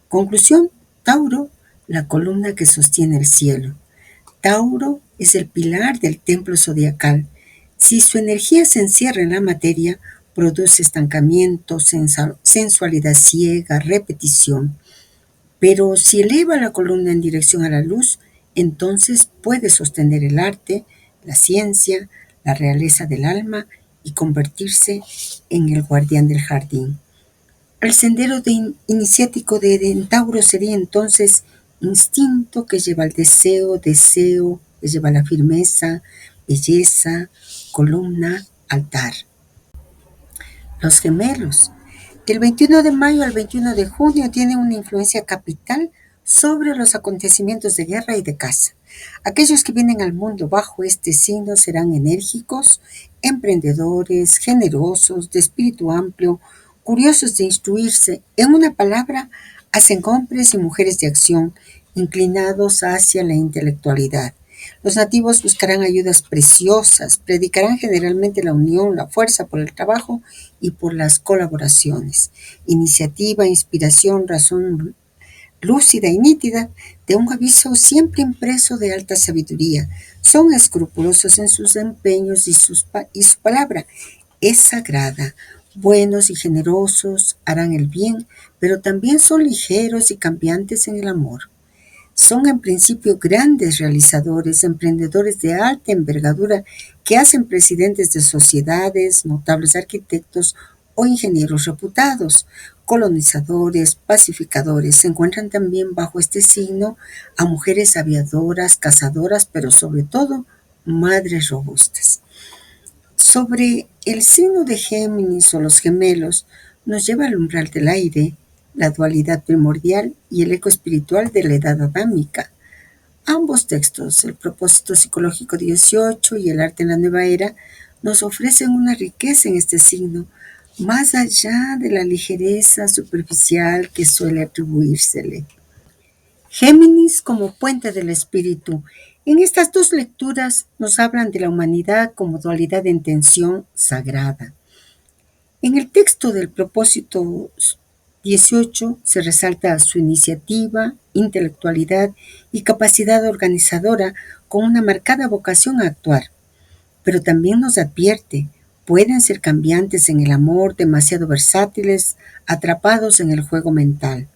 Conclusión: Tauro, la columna que sostiene el cielo. Tauro es el pilar del templo zodiacal. Si su energía se encierra en la materia, produce estancamiento, sensualidad ciega, repetición. Pero si eleva la columna en dirección a la luz, entonces puede sostener el arte, la ciencia, la realeza del alma y convertirse en el guardián del jardín. El sendero iniciático de Tauro sería entonces instinto que lleva al deseo, deseo que lleva a la firmeza, belleza, columna, altar. Los gemelos. Del 21 de mayo al 21 de junio tienen una influencia capital sobre los acontecimientos de guerra y de caza. Aquellos que vienen al mundo bajo este signo serán enérgicos, emprendedores, generosos, de espíritu amplio, curiosos de instruirse. En una palabra, hacen hombres y mujeres de acción, inclinados hacia la intelectualidad. Los nativos buscarán ayudas preciosas, predicarán generalmente la unión, la fuerza por el trabajo y por las colaboraciones. Iniciativa, inspiración, razón lúcida y nítida, de un aviso siempre impreso de alta sabiduría. Son escrupulosos en sus empeños y su palabra es sagrada. Buenos y generosos, harán el bien, pero también son ligeros y cambiantes en el amor. Son en principio grandes realizadores, emprendedores de alta envergadura que hacen presidentes de sociedades, notables arquitectos o ingenieros reputados, colonizadores, pacificadores. Se encuentran también bajo este signo a mujeres aviadoras, cazadoras, pero sobre todo madres robustas. Sobre el signo de Géminis o los gemelos nos lleva al umbral del aire, la dualidad primordial y el eco espiritual de la edad adámica. Ambos textos, el propósito psicológico 18 y el arte en la nueva era, nos ofrecen una riqueza en este signo, más allá de la ligereza superficial que suele atribuírsele. Géminis como puente del espíritu. En estas dos lecturas nos hablan de la humanidad como dualidad de intención sagrada. En el texto del propósito 18 se resalta su iniciativa, intelectualidad y capacidad organizadora con una marcada vocación a actuar. Pero también nos advierte, pueden ser cambiantes en el amor, demasiado versátiles, atrapados en el juego mental.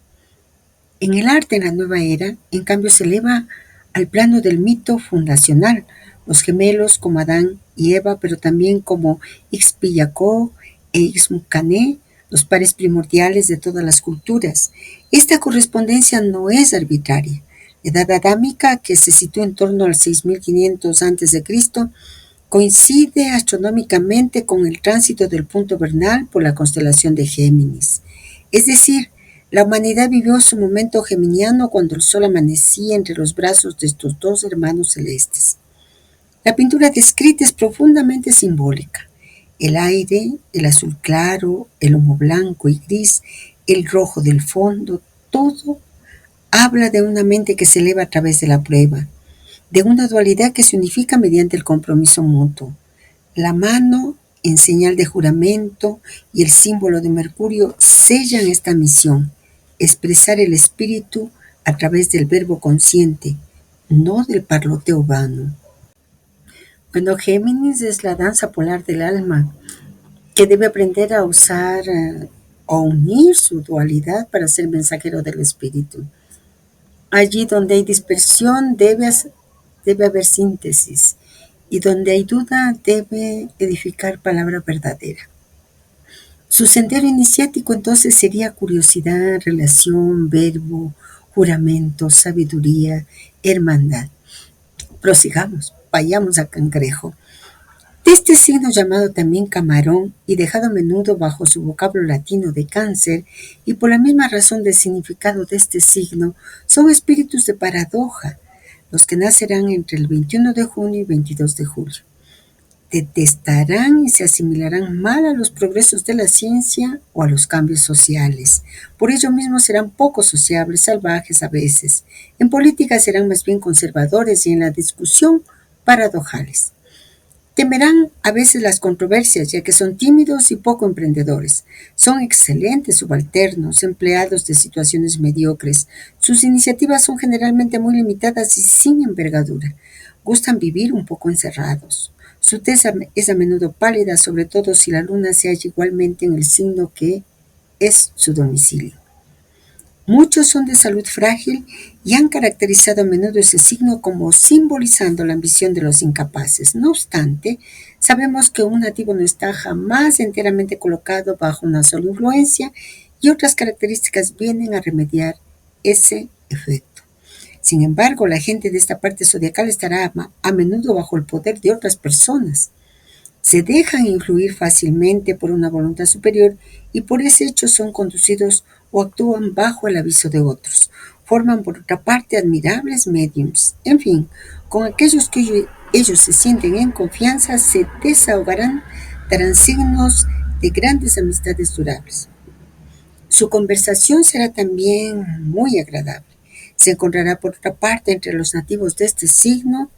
En el arte en la nueva era, en cambio, se eleva al plano del mito fundacional, los gemelos como Adán y Eva, pero también como Ixpillaco e Ixmucané, los pares primordiales de todas las culturas. Esta correspondencia no es arbitraria. La edad adámica, que se sitúa en torno al 6500 a.C., coincide astronómicamente con el tránsito del punto vernal por la constelación de Géminis. Es decir, la humanidad vivió su momento geminiano cuando el sol amanecía entre los brazos de estos dos hermanos celestes. La pintura descrita es profundamente simbólica. El aire, el azul claro, el humo blanco y gris, el rojo del fondo, todo habla de una mente que se eleva a través de la prueba, de una dualidad que se unifica mediante el compromiso mutuo. La mano, en señal de juramento, y el símbolo de Mercurio sellan esta misión, expresar el espíritu a través del verbo consciente, no del parloteo vano. Bueno, Géminis es la danza polar del alma, que debe aprender a usar o unir su dualidad para ser mensajero del espíritu. Allí donde hay dispersión debe haber síntesis, y donde hay duda debe edificar palabra verdadera. Su sendero iniciático entonces sería curiosidad, relación, verbo, juramento, sabiduría, hermandad. Prosigamos, vayamos a Cangrejo. De este signo llamado también camarón y dejado a menudo bajo su vocablo latino de cáncer, y por la misma razón del significado de este signo, son espíritus de paradoja, los que nacerán entre el 21 de junio y 22 de julio. Detestarán y se asimilarán mal a los progresos de la ciencia o a los cambios sociales. Por ello mismo serán poco sociables, salvajes a veces. En política serán más bien conservadores y en la discusión paradojales. Temerán a veces las controversias, ya que son tímidos y poco emprendedores. Son excelentes subalternos, empleados de situaciones mediocres. Sus iniciativas son generalmente muy limitadas y sin envergadura. Gustan vivir un poco encerrados. Su tez es a menudo pálida, sobre todo si la luna se halla igualmente en el signo que es su domicilio. Muchos son de salud frágil y han caracterizado a menudo ese signo como simbolizando la ambición de los incapaces. No obstante, sabemos que un nativo no está jamás enteramente colocado bajo una sola influencia y otras características vienen a remediar ese efecto. Sin embargo, la gente de esta parte zodiacal estará a menudo bajo el poder de otras personas. Se dejan influir fácilmente por una voluntad superior y por ese hecho son conducidos o actúan bajo el aviso de otros. Forman por otra parte admirables mediums. En fin, con aquellos que ellos se sienten en confianza se desahogarán, darán signos de grandes amistades durables. Su conversación será también muy agradable. Se encontrará por otra parte entre los nativos de este signo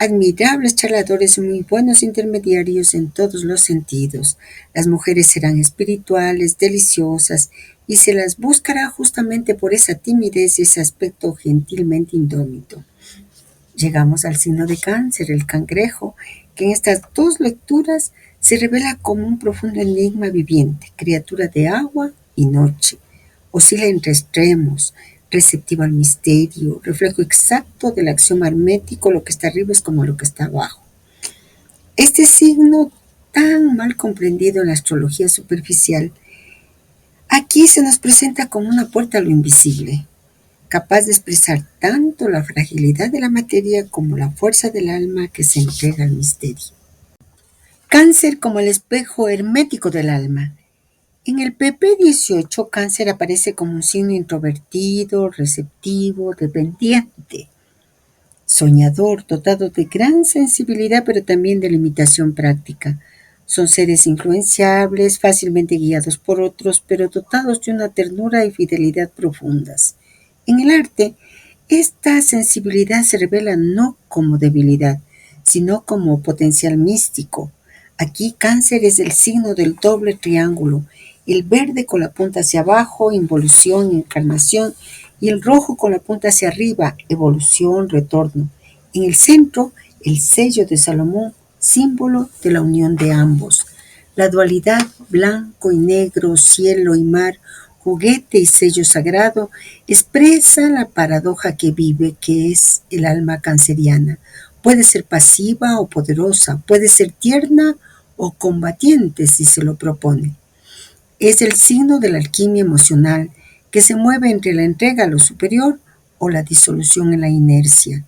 admirables charladores y muy buenos intermediarios en todos los sentidos. Las mujeres serán espirituales, deliciosas, y se las buscará justamente por esa timidez y ese aspecto gentilmente indómito. Llegamos al signo de Cáncer, el cangrejo, que en estas dos lecturas se revela como un profundo enigma viviente, criatura de agua y noche. Oscila entre extremos, receptivo al misterio, reflejo exacto del axioma hermético, lo que está arriba es como lo que está abajo. Este signo, tan mal comprendido en la astrología superficial, aquí se nos presenta como una puerta a lo invisible, capaz de expresar tanto la fragilidad de la materia como la fuerza del alma que se entrega al misterio. Cáncer como el espejo hermético del alma. En el PP18, Cáncer aparece como un signo introvertido, receptivo, dependiente, soñador, dotado de gran sensibilidad, pero también de limitación práctica. Son seres influenciables, fácilmente guiados por otros, pero dotados de una ternura y fidelidad profundas. En el arte, esta sensibilidad se revela no como debilidad, sino como potencial místico. Aquí Cáncer es el signo del doble triángulo, el verde con la punta hacia abajo, involución, encarnación, y el rojo con la punta hacia arriba, evolución, retorno. En el centro, el sello de Salomón, símbolo de la unión de ambos. La dualidad blanco y negro, cielo y mar, juguete y sello sagrado, expresa la paradoja que vive, que es el alma canceriana. Puede ser pasiva o poderosa, puede ser tierna o combatiente si se lo propone. Es el signo de la alquimia emocional que se mueve entre la entrega a lo superior o la disolución en la inercia.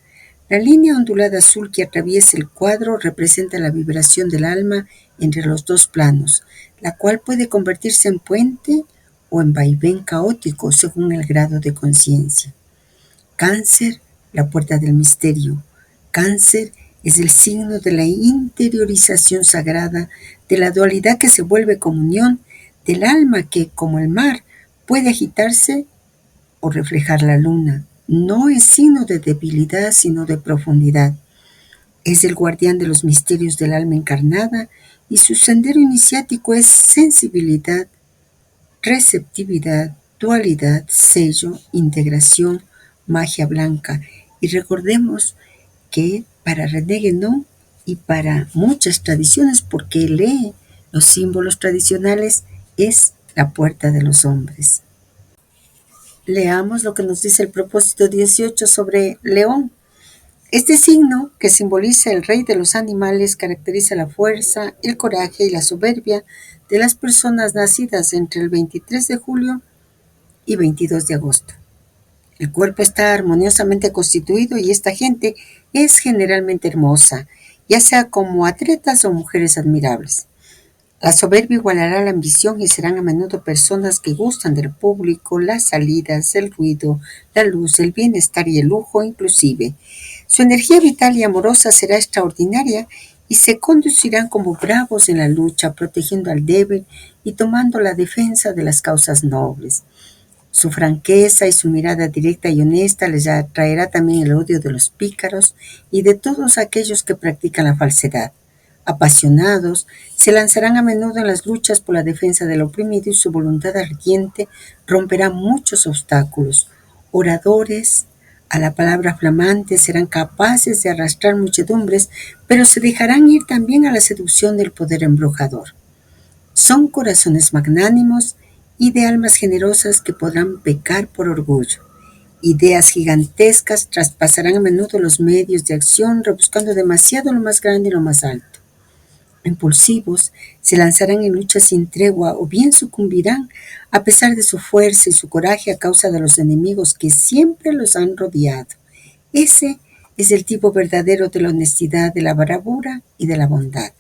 La línea ondulada azul que atraviesa el cuadro representa la vibración del alma entre los dos planos, la cual puede convertirse en puente o en vaivén caótico según el grado de conciencia. Cáncer, la puerta del misterio. Cáncer es el signo de la interiorización sagrada, de la dualidad que se vuelve comunión, del alma que, como el mar, puede agitarse o reflejar la luna. No es signo de debilidad, sino de profundidad. Es el guardián de los misterios del alma encarnada y su sendero iniciático es sensibilidad, receptividad, dualidad, sello, integración, magia blanca. Y recordemos que para René Guénon y para muchas tradiciones, porque lee los símbolos tradicionales, es la puerta de los hombres. Leamos lo que nos dice el propósito 18 sobre León. Este signo, que simboliza el rey de los animales, caracteriza la fuerza, el coraje y la soberbia de las personas nacidas entre el 23 de julio y 22 de agosto. El cuerpo está armoniosamente constituido y esta gente es generalmente hermosa ya sea como atletas o mujeres admirables. La soberbia igualará la ambición y serán a menudo personas que gustan del público, las salidas, el ruido, la luz, el bienestar y el lujo inclusive. Su energía vital y amorosa será extraordinaria y se conducirán como bravos en la lucha, protegiendo al débil y tomando la defensa de las causas nobles. Su franqueza y su mirada directa y honesta les atraerá también el odio de los pícaros y de todos aquellos que practican la falsedad. Apasionados, se lanzarán a menudo en las luchas por la defensa del oprimido y su voluntad ardiente romperá muchos obstáculos. Oradores, a la palabra flamante, serán capaces de arrastrar muchedumbres, pero se dejarán ir también a la seducción del poder embrujador. Son corazones magnánimos y de almas generosas que podrán pecar por orgullo. Ideas gigantescas traspasarán a menudo los medios de acción, rebuscando demasiado lo más grande y lo más alto. Impulsivos, se lanzarán en luchas sin tregua o bien sucumbirán a pesar de su fuerza y su coraje a causa de los enemigos que siempre los han rodeado. Ese es el tipo verdadero de la honestidad, de la bravura y de la bondad.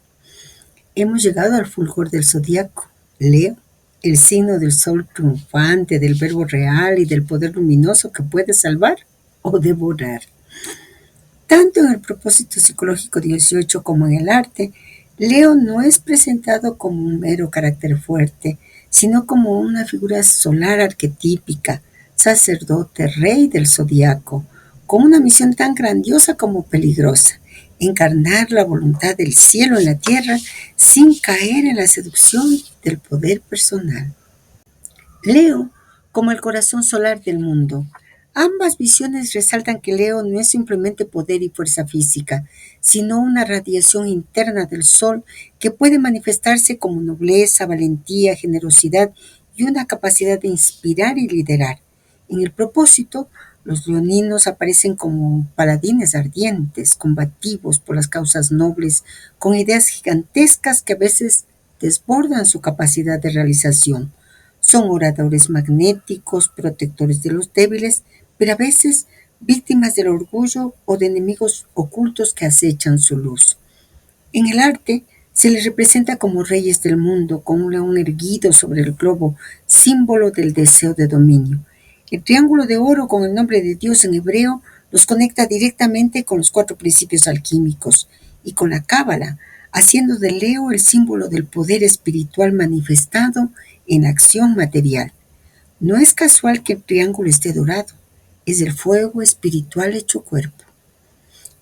Hemos llegado al fulgor del zodiaco, Leo, el signo del sol triunfante, del verbo real y del poder luminoso que puede salvar o devorar. Tanto en el propósito psicológico 18 como en el arte, Leo no es presentado como un mero carácter fuerte, sino como una figura solar arquetípica, sacerdote, rey del zodiaco, con una misión tan grandiosa como peligrosa: encarnar la voluntad del cielo en la tierra sin caer en la seducción del poder personal. Leo como el corazón solar del mundo. Ambas visiones resaltan que Leo no es simplemente poder y fuerza física, sino una radiación interna del sol que puede manifestarse como nobleza, valentía, generosidad y una capacidad de inspirar y liderar. En el propósito, los leoninos aparecen como paladines ardientes, combativos por las causas nobles, con ideas gigantescas que a veces desbordan su capacidad de realización. Son oradores magnéticos, protectores de los débiles, pero a veces víctimas del orgullo o de enemigos ocultos que acechan su luz. En el arte se les representa como reyes del mundo, con un león erguido sobre el globo, símbolo del deseo de dominio. El triángulo de oro con el nombre de Dios en hebreo los conecta directamente con los 4 principios alquímicos y con la cábala, haciendo de Leo el símbolo del poder espiritual manifestado en acción material. No es casual que el triángulo esté dorado, es el fuego espiritual hecho cuerpo.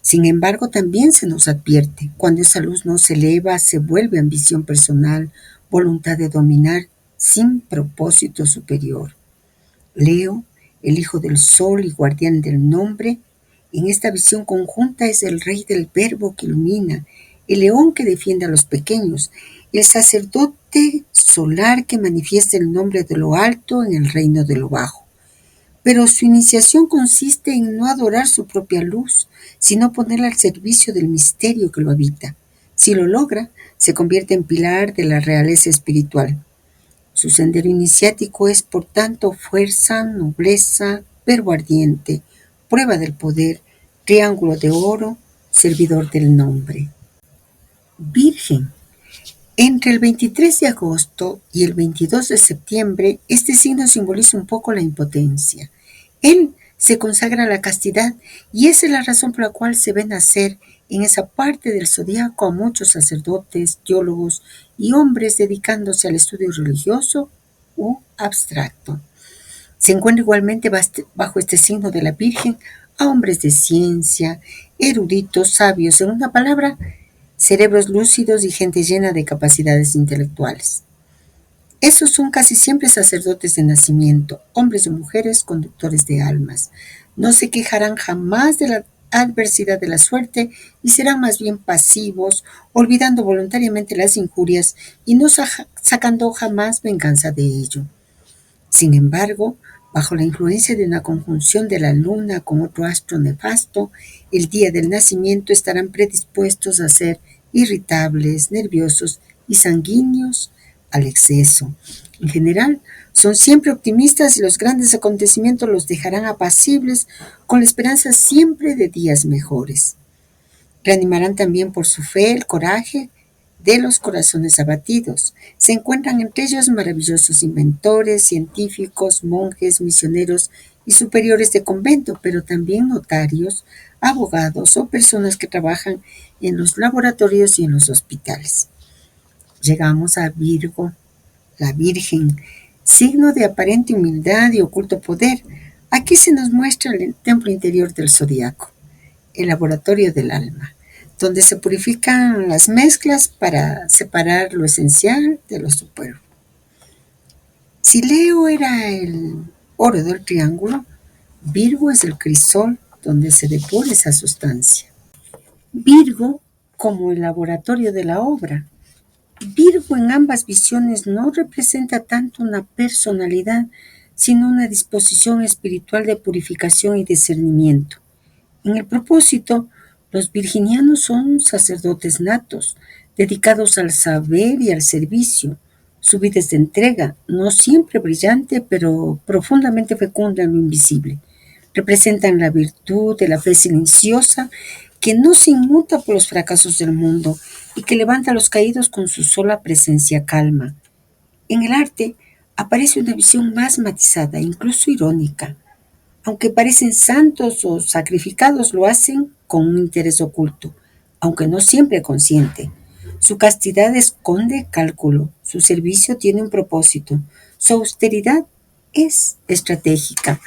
Sin embargo, también se nos advierte: cuando esa luz no se eleva, se vuelve ambición personal, voluntad de dominar sin propósito superior. Leo, el hijo del sol y guardián del nombre, en esta visión conjunta es el rey del verbo que ilumina, el león que defiende a los pequeños, el sacerdote solar que manifiesta el nombre de lo alto en el reino de lo bajo. Pero su iniciación consiste en no adorar su propia luz, sino ponerla al servicio del misterio que lo habita. Si lo logra, se convierte en pilar de la realeza espiritual. Su sendero iniciático es, por tanto, fuerza, nobleza, verbo ardiente, prueba del poder, triángulo de oro, servidor del nombre. Virgen. Entre el 23 de agosto y el 22 de septiembre, este signo simboliza un poco la impotencia. Él se consagra a la castidad y esa es la razón por la cual se ve nacer en esa parte del zodiaco a muchos sacerdotes, teólogos y hombres dedicándose al estudio religioso u abstracto. Se encuentra igualmente bajo este signo de la Virgen a hombres de ciencia, eruditos, sabios, en una palabra, cerebros lúcidos y gente llena de capacidades intelectuales. Esos son casi siempre sacerdotes de nacimiento, hombres o mujeres conductores de almas. No se quejarán jamás de la adversidad de la suerte y serán más bien pasivos, olvidando voluntariamente las injurias y no sacando jamás venganza de ello. Sin embargo, bajo la influencia de una conjunción de la luna con otro astro nefasto, el día del nacimiento estarán predispuestos a ser irritables, nerviosos y sanguíneos al exceso. En general, son siempre optimistas y los grandes acontecimientos los dejarán apacibles con la esperanza siempre de días mejores. Reanimarán también por su fe el coraje de los corazones abatidos. Se encuentran entre ellos maravillosos inventores, científicos, monjes, misioneros y superiores de convento, pero también notarios, abogados o personas que trabajan en los laboratorios y en los hospitales. Llegamos a Virgo, la Virgen, signo de aparente humildad y oculto poder. Aquí se nos muestra el templo interior del zodiaco, el laboratorio del alma, donde se purifican las mezclas para separar lo esencial de lo superfluo. Si Leo era el oro del triángulo, Virgo es el crisol donde se depura esa sustancia. Virgo como el laboratorio de la obra. Virgo en ambas visiones no representa tanto una personalidad, sino una disposición espiritual de purificación y discernimiento. En el propósito, los virginianos son sacerdotes natos, dedicados al saber y al servicio. Su vida es de entrega, no siempre brillante, pero profundamente fecunda en lo invisible. Representan la virtud de la fe silenciosa que no se inmuta por los fracasos del mundo y que levanta a los caídos con su sola presencia calma. En el arte aparece una visión más matizada, incluso irónica. Aunque parecen santos o sacrificados, lo hacen con un interés oculto, aunque no siempre consciente. Su castidad esconde cálculo, su servicio tiene un propósito, su austeridad es estratégica.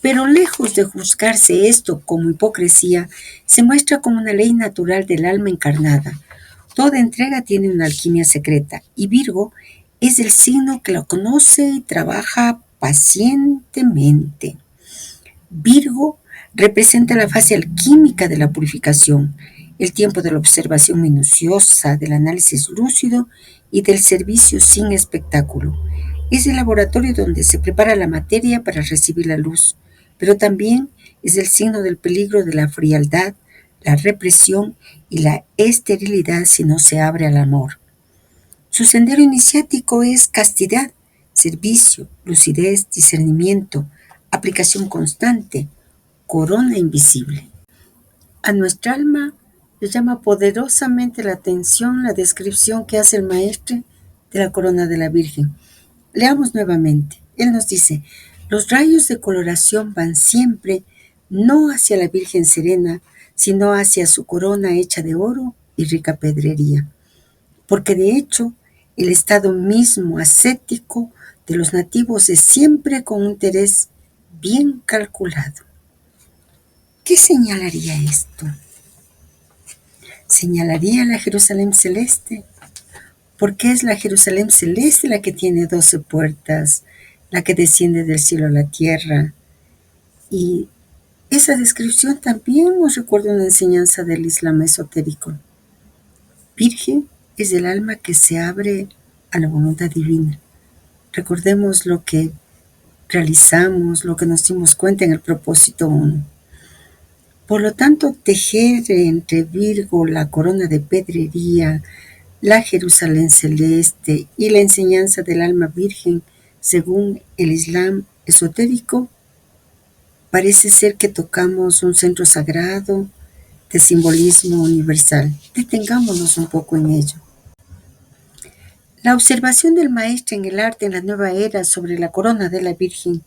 Pero lejos de juzgarse esto como hipocresía, se muestra como una ley natural del alma encarnada. Toda entrega tiene una alquimia secreta, y Virgo es el signo que lo conoce y trabaja pacientemente. Virgo representa la fase alquímica de la purificación, el tiempo de la observación minuciosa, del análisis lúcido y del servicio sin espectáculo. Es el laboratorio donde se prepara la materia para recibir la luz, pero también es el signo del peligro de la frialdad, la represión y la esterilidad si no se abre al amor. Su sendero iniciático es castidad, servicio, lucidez, discernimiento, aplicación constante, corona invisible. A nuestra alma le llama poderosamente la atención la descripción que hace el maestre de la corona de la Virgen. Leamos nuevamente. Él nos dice, los rayos de coloración van siempre no hacia la Virgen serena, sino hacia su corona hecha de oro y rica pedrería. Porque de hecho, el estado mismo ascético de los nativos es siempre con un interés bien calculado. ¿Qué señalaría esto? Señalaría la Jerusalén celeste, porque es la Jerusalén celeste la que tiene 12 puertas, la que desciende del cielo a la tierra. Y esa descripción también nos recuerda una enseñanza del Islam esotérico. Virgen es el alma que se abre a la voluntad divina. Recordemos lo que realizamos, lo que nos dimos cuenta en el propósito 1. Por lo tanto, tejer entre Virgo la corona de pedrería, la Jerusalén celeste y la enseñanza del alma virgen, según el Islam esotérico, parece ser que tocamos un centro sagrado de simbolismo universal. Detengámonos un poco en ello. La observación del maestro en el arte en la nueva era sobre la corona de la Virgen,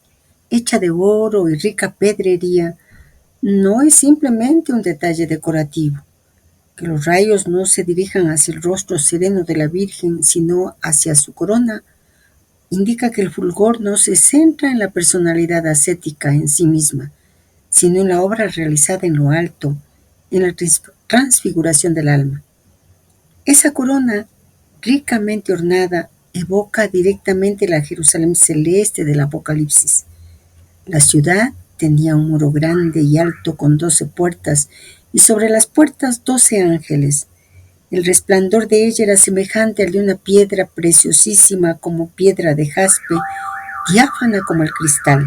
hecha de oro y rica pedrería, no es simplemente un detalle decorativo. Que los rayos no se dirijan hacia el rostro sereno de la Virgen, sino hacia su corona, indica que el fulgor no se centra en la personalidad ascética en sí misma, sino en la obra realizada en lo alto, en la transfiguración del alma. Esa corona, ricamente ornada, evoca directamente la Jerusalén celeste del Apocalipsis. La ciudad tenía un muro grande y alto con 12 puertas, y sobre las puertas 12 ángeles. El resplandor de ella era semejante al de una piedra preciosísima como piedra de jaspe, diáfana como el cristal.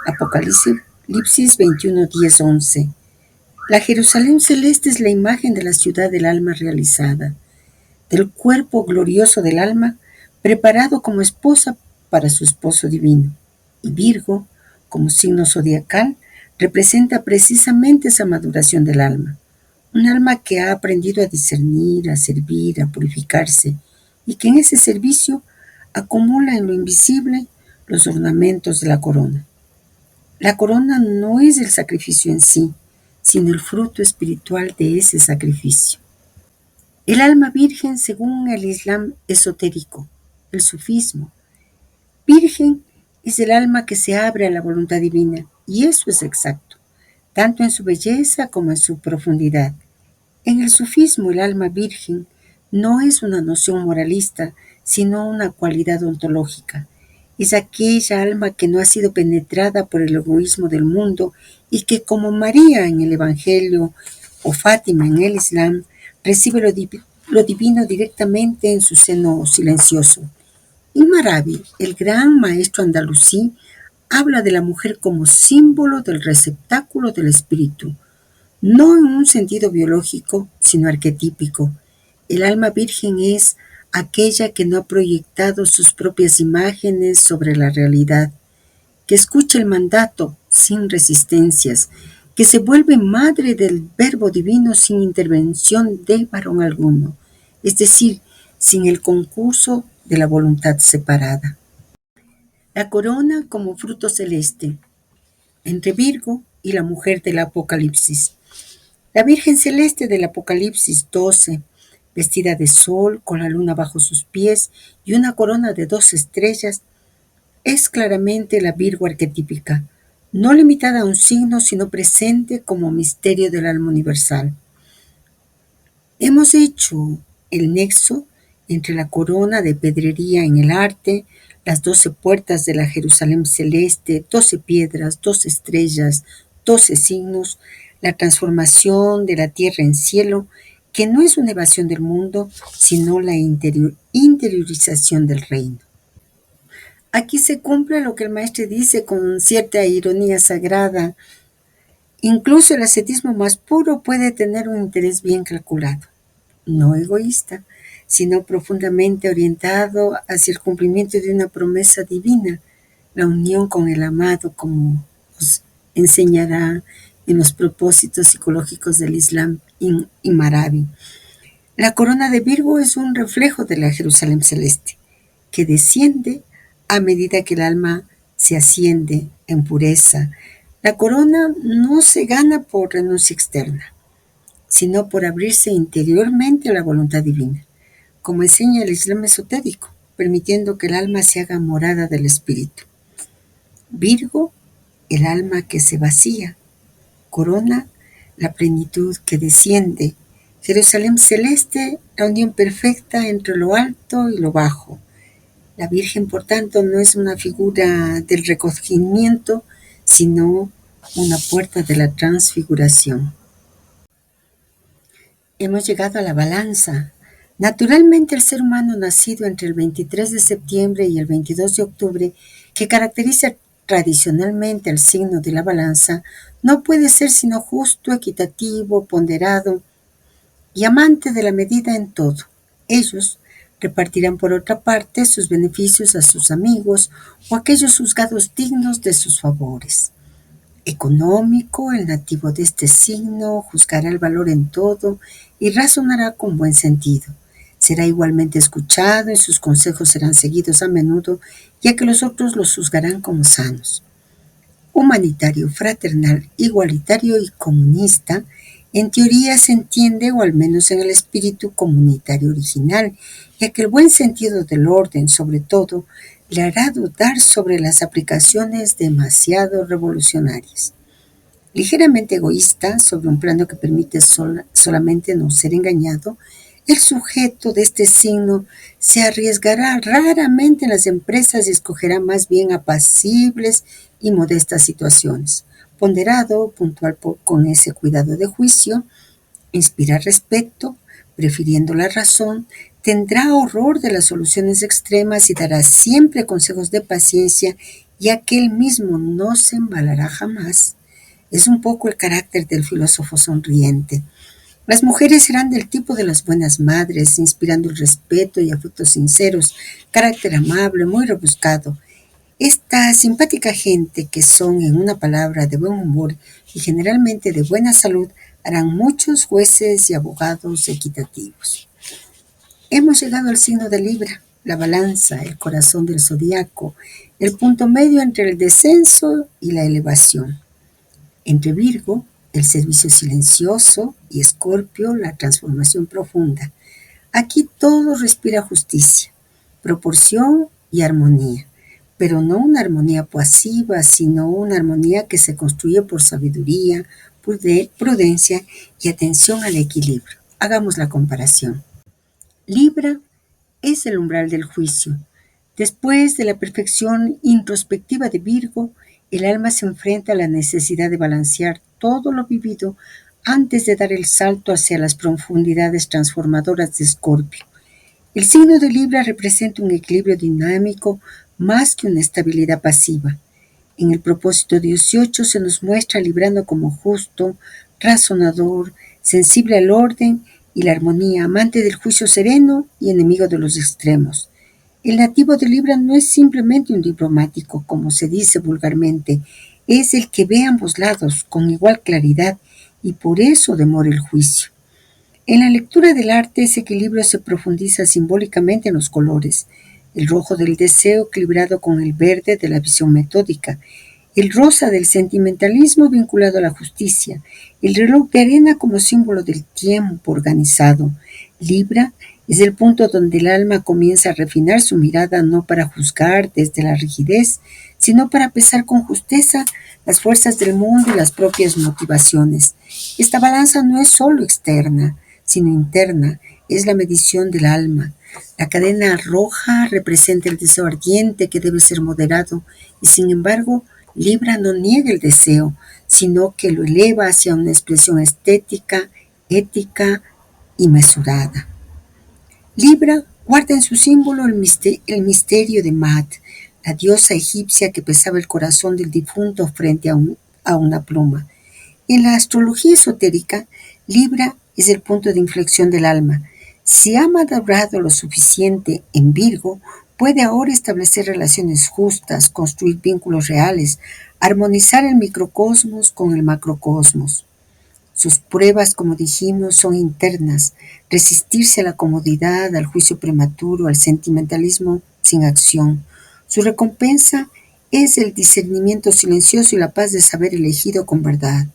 Apocalipsis 21, 10, 11. La Jerusalén celeste es la imagen de la ciudad del alma realizada, del cuerpo glorioso del alma, preparado como esposa para su esposo divino. Y Virgo, como signo zodiacal, representa precisamente esa maduración del alma. Un alma que ha aprendido a discernir, a servir, a purificarse, y que en ese servicio acumula en lo invisible los ornamentos de la corona. La corona no es el sacrificio en sí, sino el fruto espiritual de ese sacrificio. El alma virgen, según el Islam esotérico, el sufismo, virgen es el alma que se abre a la voluntad divina, y eso es exacto, tanto en su belleza como en su profundidad. En el sufismo, el alma virgen no es una noción moralista, sino una cualidad ontológica. Es aquella alma que no ha sido penetrada por el egoísmo del mundo y que, como María en el Evangelio o Fátima en el Islam, recibe lo divino directamente en su seno silencioso. Ibn Arabi, el gran maestro andalusí, habla de la mujer como símbolo del receptáculo del espíritu, no en un sentido biológico, sino arquetípico. El alma virgen es aquella que no ha proyectado sus propias imágenes sobre la realidad, que escucha el mandato sin resistencias, que se vuelve madre del Verbo divino sin intervención de varón alguno, es decir, sin el concurso de la voluntad separada. La corona como fruto celeste, entre Virgo y la mujer del Apocalipsis. La Virgen Celeste del Apocalipsis 12, vestida de sol, con la luna bajo sus pies y una corona de 2 estrellas, es claramente la Virgo arquetípica, no limitada a un signo, sino presente como misterio del alma universal. Hemos hecho el nexo entre la corona de pedrería en el arte, las 12 puertas de la Jerusalén celeste, 12 piedras, 12 estrellas, 12 signos, la transformación de la tierra en cielo, que no es una evasión del mundo, sino la interiorización del reino. Aquí se cumple lo que el maestro dice con cierta ironía sagrada. Incluso el ascetismo más puro puede tener un interés bien calculado, no egoísta, sino profundamente orientado hacia el cumplimiento de una promesa divina, la unión con el amado, como nos enseñará en los propósitos psicológicos del Islam y Maravi. La corona de Virgo es un reflejo de la Jerusalén celeste, que desciende a medida que el alma se asciende en pureza. La corona no se gana por renuncia externa, sino por abrirse interiormente a la voluntad divina, como enseña el Islam esotérico, permitiendo que el alma se haga morada del espíritu. Virgo, el alma que se vacía. Corona, la plenitud que desciende. Jerusalén celeste, la unión perfecta entre lo alto y lo bajo. La Virgen, por tanto, no es una figura del recogimiento, sino una puerta de la transfiguración. Hemos llegado a la balanza. Naturalmente, el ser humano nacido entre el 23 de septiembre y el 22 de octubre, que caracteriza tradicionalmente el signo de la balanza, no puede ser sino justo, equitativo, ponderado y amante de la medida en todo. Ellos repartirán por otra parte sus beneficios a sus amigos o a aquellos juzgados dignos de sus favores. Económico, el nativo de este signo juzgará el valor en todo y razonará con buen sentido. Será igualmente escuchado y sus consejos serán seguidos a menudo, ya que los otros los juzgarán como sanos. Humanitario, fraternal, igualitario y comunista, en teoría se entiende, o al menos en el espíritu comunitario original, ya que el buen sentido del orden, sobre todo, le hará dudar sobre las aplicaciones demasiado revolucionarias. Ligeramente egoísta, sobre un plano que permite solamente no ser engañado, el sujeto de este signo se arriesgará raramente en las empresas y escogerá más bien apacibles y modestas situaciones. Ponderado, puntual con ese cuidado de juicio, inspira respeto, prefiriendo la razón, tendrá horror de las soluciones extremas y dará siempre consejos de paciencia, ya que él mismo no se embalará jamás. Es un poco el carácter del filósofo sonriente. Las mujeres serán del tipo de las buenas madres, inspirando el respeto y afectos sinceros, carácter amable, muy rebuscado. Esta simpática gente que son, en una palabra, de buen humor y generalmente de buena salud, harán muchos jueces y abogados equitativos. Hemos llegado al signo de Libra, la balanza, el corazón del zodiaco, el punto medio entre el descenso y la elevación. Entre Virgo, el servicio silencioso, y Escorpio, la transformación profunda. Aquí todo respira justicia, proporción y armonía, pero no una armonía pasiva, sino una armonía que se construye por sabiduría, prudencia y atención al equilibrio. Hagamos la comparación. Libra es el umbral del juicio. Después de la perfección introspectiva de Virgo, el alma se enfrenta a la necesidad de balancear todo lo vivido antes de dar el salto hacia las profundidades transformadoras de Escorpio. El signo de Libra representa un equilibrio dinámico más que una estabilidad pasiva. En el propósito 18 se nos muestra librando como justo, razonador, sensible al orden y la armonía, amante del juicio sereno y enemigo de los extremos. El nativo de Libra no es simplemente un diplomático, como se dice vulgarmente, es el que ve ambos lados con igual claridad y por eso demora el juicio. En la lectura del arte, ese equilibrio se profundiza simbólicamente en los colores: el rojo del deseo equilibrado con el verde de la visión metódica, el rosa del sentimentalismo vinculado a la justicia, el reloj de arena como símbolo del tiempo organizado. Libra es el punto donde el alma comienza a refinar su mirada, no para juzgar desde la rigidez, sino para pesar con justeza las fuerzas del mundo y las propias motivaciones. Esta balanza no es solo externa, sino interna, es la medición del alma. La cadena roja representa el deseo ardiente que debe ser moderado y, sin embargo, Libra no niega el deseo, sino que lo eleva hacia una expresión estética, ética y mesurada. Libra guarda en su símbolo el misterio de Maat, la diosa egipcia que pesaba el corazón del difunto frente a una pluma. En la astrología esotérica, Libra es el punto de inflexión del alma. Si ha madurado lo suficiente en Virgo, puede ahora establecer relaciones justas, construir vínculos reales, armonizar el microcosmos con el macrocosmos. Sus pruebas, como dijimos, son internas: resistirse a la comodidad, al juicio prematuro, al sentimentalismo sin acción. Su recompensa es el discernimiento silencioso y la paz de saber elegido con verdad.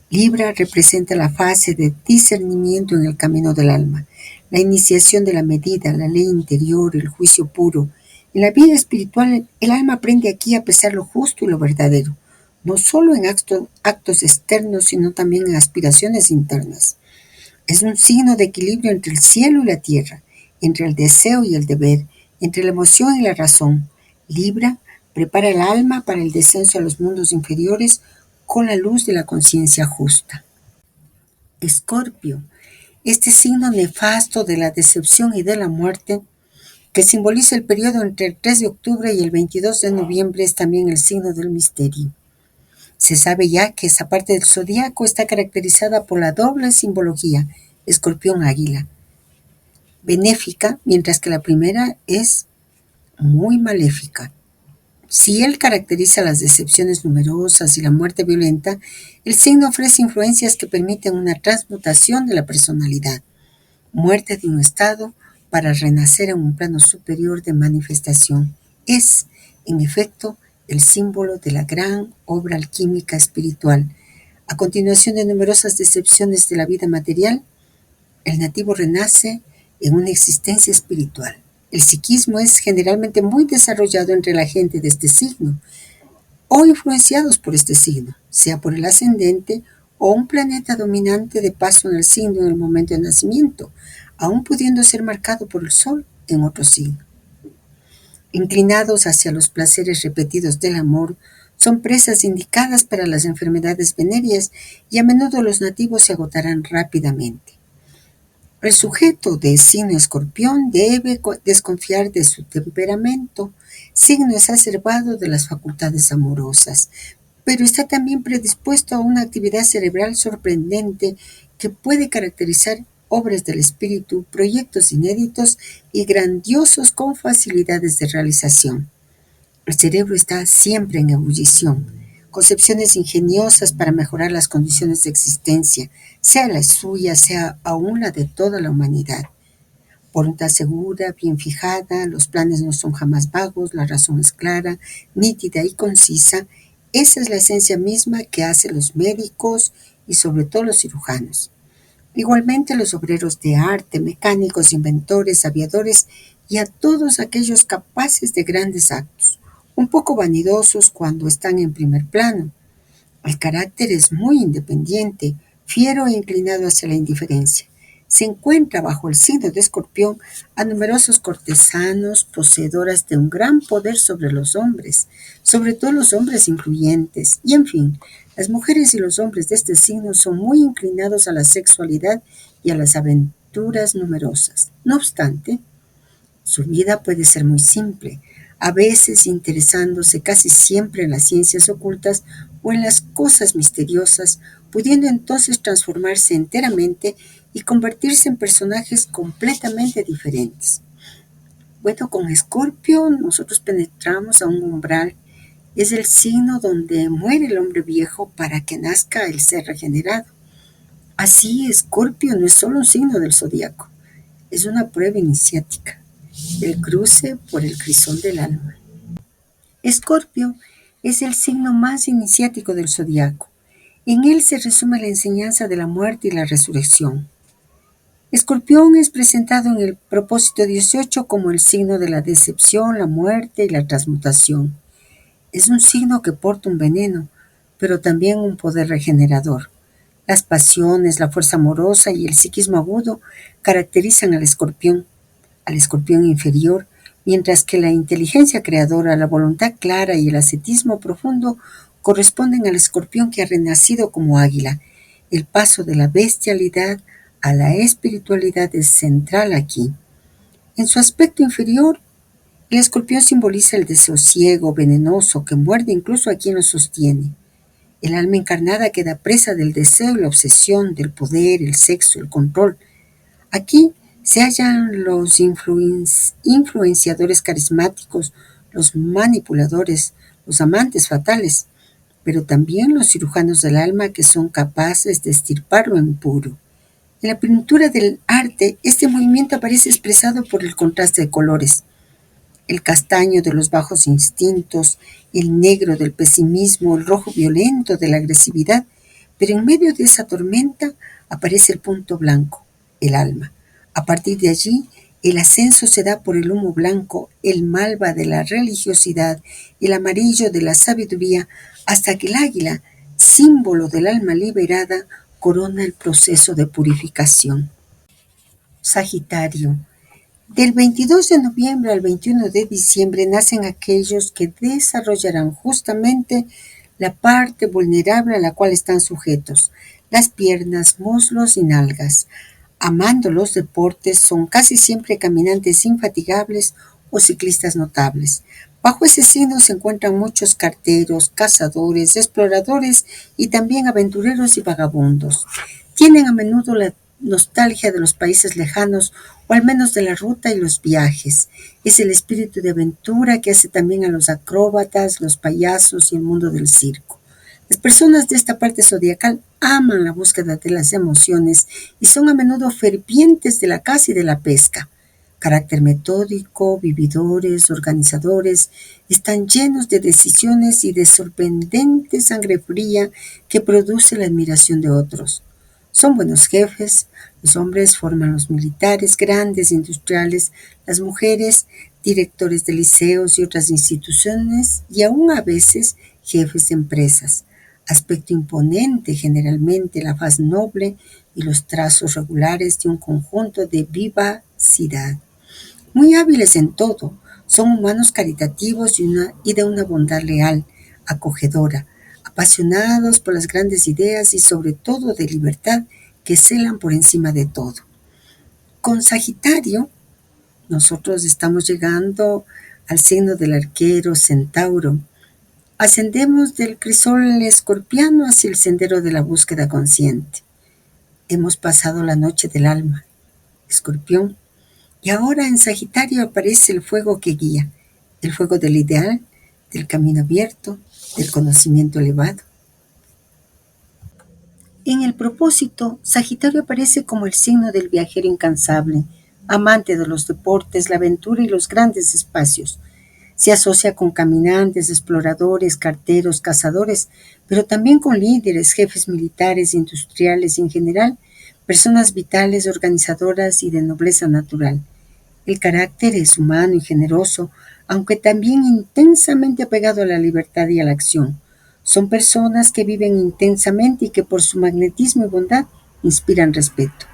Libra representa la fase de discernimiento en el camino del alma, la iniciación de la medida, la ley interior, el juicio puro. En la vida espiritual, el alma aprende aquí a pesar lo justo y lo verdadero, no solo en actos externos, sino también en aspiraciones internas. Es un signo de equilibrio entre el cielo y la tierra, entre el deseo y el deber, entre la emoción y la razón. Libra prepara el alma para el descenso a los mundos inferiores con la luz de la conciencia justa. Escorpio, este signo nefasto de la decepción y de la muerte, que simboliza el periodo entre el 3 de octubre y el 22 de noviembre, es también el signo del misterio. Se sabe ya que esa parte del zodiaco está caracterizada por la doble simbología, escorpión-águila, benéfica, mientras que la primera es muy maléfica. Si él caracteriza las decepciones numerosas y la muerte violenta, el signo ofrece influencias que permiten una transmutación de la personalidad, muerte de un estado para renacer en un plano superior de manifestación. Es, en efecto, el símbolo de la gran obra alquímica espiritual. A continuación de numerosas decepciones de la vida material, el nativo renace en una existencia espiritual. El psiquismo es generalmente muy desarrollado entre la gente de este signo, o influenciados por este signo, sea por el ascendente o un planeta dominante de paso en el signo en el momento de nacimiento, aun pudiendo ser marcado por el sol en otro signo. Inclinados hacia los placeres repetidos del amor, son presas indicadas para las enfermedades venéreas y a menudo los nativos se agotarán rápidamente. El sujeto de signo escorpión debe desconfiar de su temperamento, signo exacerbado de las facultades amorosas, pero está también predispuesto a una actividad cerebral sorprendente que puede caracterizar obras del espíritu, proyectos inéditos y grandiosos con facilidades de realización. El cerebro está siempre en ebullición, concepciones ingeniosas para mejorar las condiciones de existencia, sea la suya, sea aún la de toda la humanidad. Voluntad segura, bien fijada, los planes no son jamás vagos, la razón es clara, nítida y concisa. Esa es la esencia misma que hace los médicos y sobre todo los cirujanos. Igualmente los obreros de arte, mecánicos, inventores, aviadores y a todos aquellos capaces de grandes actos, un poco vanidosos cuando están en primer plano. El carácter es muy independiente, fiero e inclinado hacia la indiferencia. Se encuentra bajo el signo de Escorpión a numerosos cortesanos poseedoras de un gran poder sobre los hombres, sobre todo los hombres influyentes, y en fin, las mujeres y los hombres de este signo son muy inclinados a la sexualidad y a las aventuras numerosas. No obstante, su vida puede ser muy simple, a veces interesándose casi siempre en las ciencias ocultas o en las cosas misteriosas, pudiendo entonces transformarse enteramente y convertirse en personajes completamente diferentes. Bueno, con Escorpio nosotros penetramos a un umbral. Es el signo donde muere el hombre viejo para que nazca el ser regenerado. Así, Escorpio no es solo un signo del zodiaco, es una prueba iniciática, el cruce por el crisol del alma. Escorpio es el signo más iniciático del zodiaco. En él se resume la enseñanza de la muerte y la resurrección. Escorpión es presentado en el propósito 18 como el signo de la decepción, la muerte y la transmutación. Es un signo que porta un veneno, pero también un poder regenerador. Las pasiones, la fuerza amorosa y el psiquismo agudo caracterizan al escorpión inferior, mientras que la inteligencia creadora, la voluntad clara y el ascetismo profundo corresponden al escorpión que ha renacido como águila. El paso de la bestialidad a la espiritualidad es central aquí. En su aspecto inferior, el escorpión simboliza el deseo ciego, venenoso, que muerde incluso a quien lo sostiene. El alma encarnada queda presa del deseo y la obsesión, del poder, el sexo, el control. Aquí se hallan los influenciadores carismáticos, los manipuladores, los amantes fatales, pero también los cirujanos del alma que son capaces de extirpar lo impuro. En la pintura del arte, este movimiento aparece expresado por el contraste de colores, el castaño de los bajos instintos, el negro del pesimismo, el rojo violento de la agresividad, pero en medio de esa tormenta aparece el punto blanco, el alma. A partir de allí, el ascenso se da por el humo blanco, el malva de la religiosidad, el amarillo de la sabiduría, hasta que el águila, símbolo del alma liberada, corona el proceso de purificación. Sagitario. Del 22 de noviembre al 21 de diciembre nacen aquellos que desarrollarán justamente la parte vulnerable a la cual están sujetos, las piernas, muslos y nalgas. Amando los deportes, son casi siempre caminantes infatigables o ciclistas notables. Bajo ese signo se encuentran muchos carteros, cazadores, exploradores y también aventureros y vagabundos. Tienen a menudo la nostalgia de los países lejanos o al menos de la ruta y los viajes. Es el espíritu de aventura que hace también a los acróbatas, los payasos y el mundo del circo. Las personas de esta parte zodiacal aman la búsqueda de las emociones y son a menudo fervientes de la caza y de la pesca. Carácter metódico, vividores, organizadores, están llenos de decisiones y de sorprendente sangre fría que produce la admiración de otros. Son buenos jefes, los hombres forman los militares, grandes industriales, las mujeres, directores de liceos y otras instituciones, y aún a veces jefes de empresas. Aspecto imponente generalmente, la faz noble y los trazos regulares de un conjunto de vivacidad. Muy hábiles en todo, son humanos caritativos y de una bondad leal, acogedora, apasionados por las grandes ideas y sobre todo de libertad que celan por encima de todo. Con Sagitario, nosotros estamos llegando al signo del arquero Centauro. Ascendemos del crisol escorpiano hacia el sendero de la búsqueda consciente. Hemos pasado la noche del alma, Escorpión, y ahora en Sagitario aparece el fuego que guía, el fuego del ideal, del camino abierto, del conocimiento elevado. En el propósito, Sagitario aparece como el signo del viajero incansable, amante de los deportes, la aventura y los grandes espacios. Se asocia con caminantes, exploradores, carteros, cazadores, pero también con líderes, jefes militares, industriales y en general, personas vitales, organizadoras y de nobleza natural. El carácter es humano y generoso, aunque también intensamente apegado a la libertad y a la acción. Son personas que viven intensamente y que por su magnetismo y bondad inspiran respeto.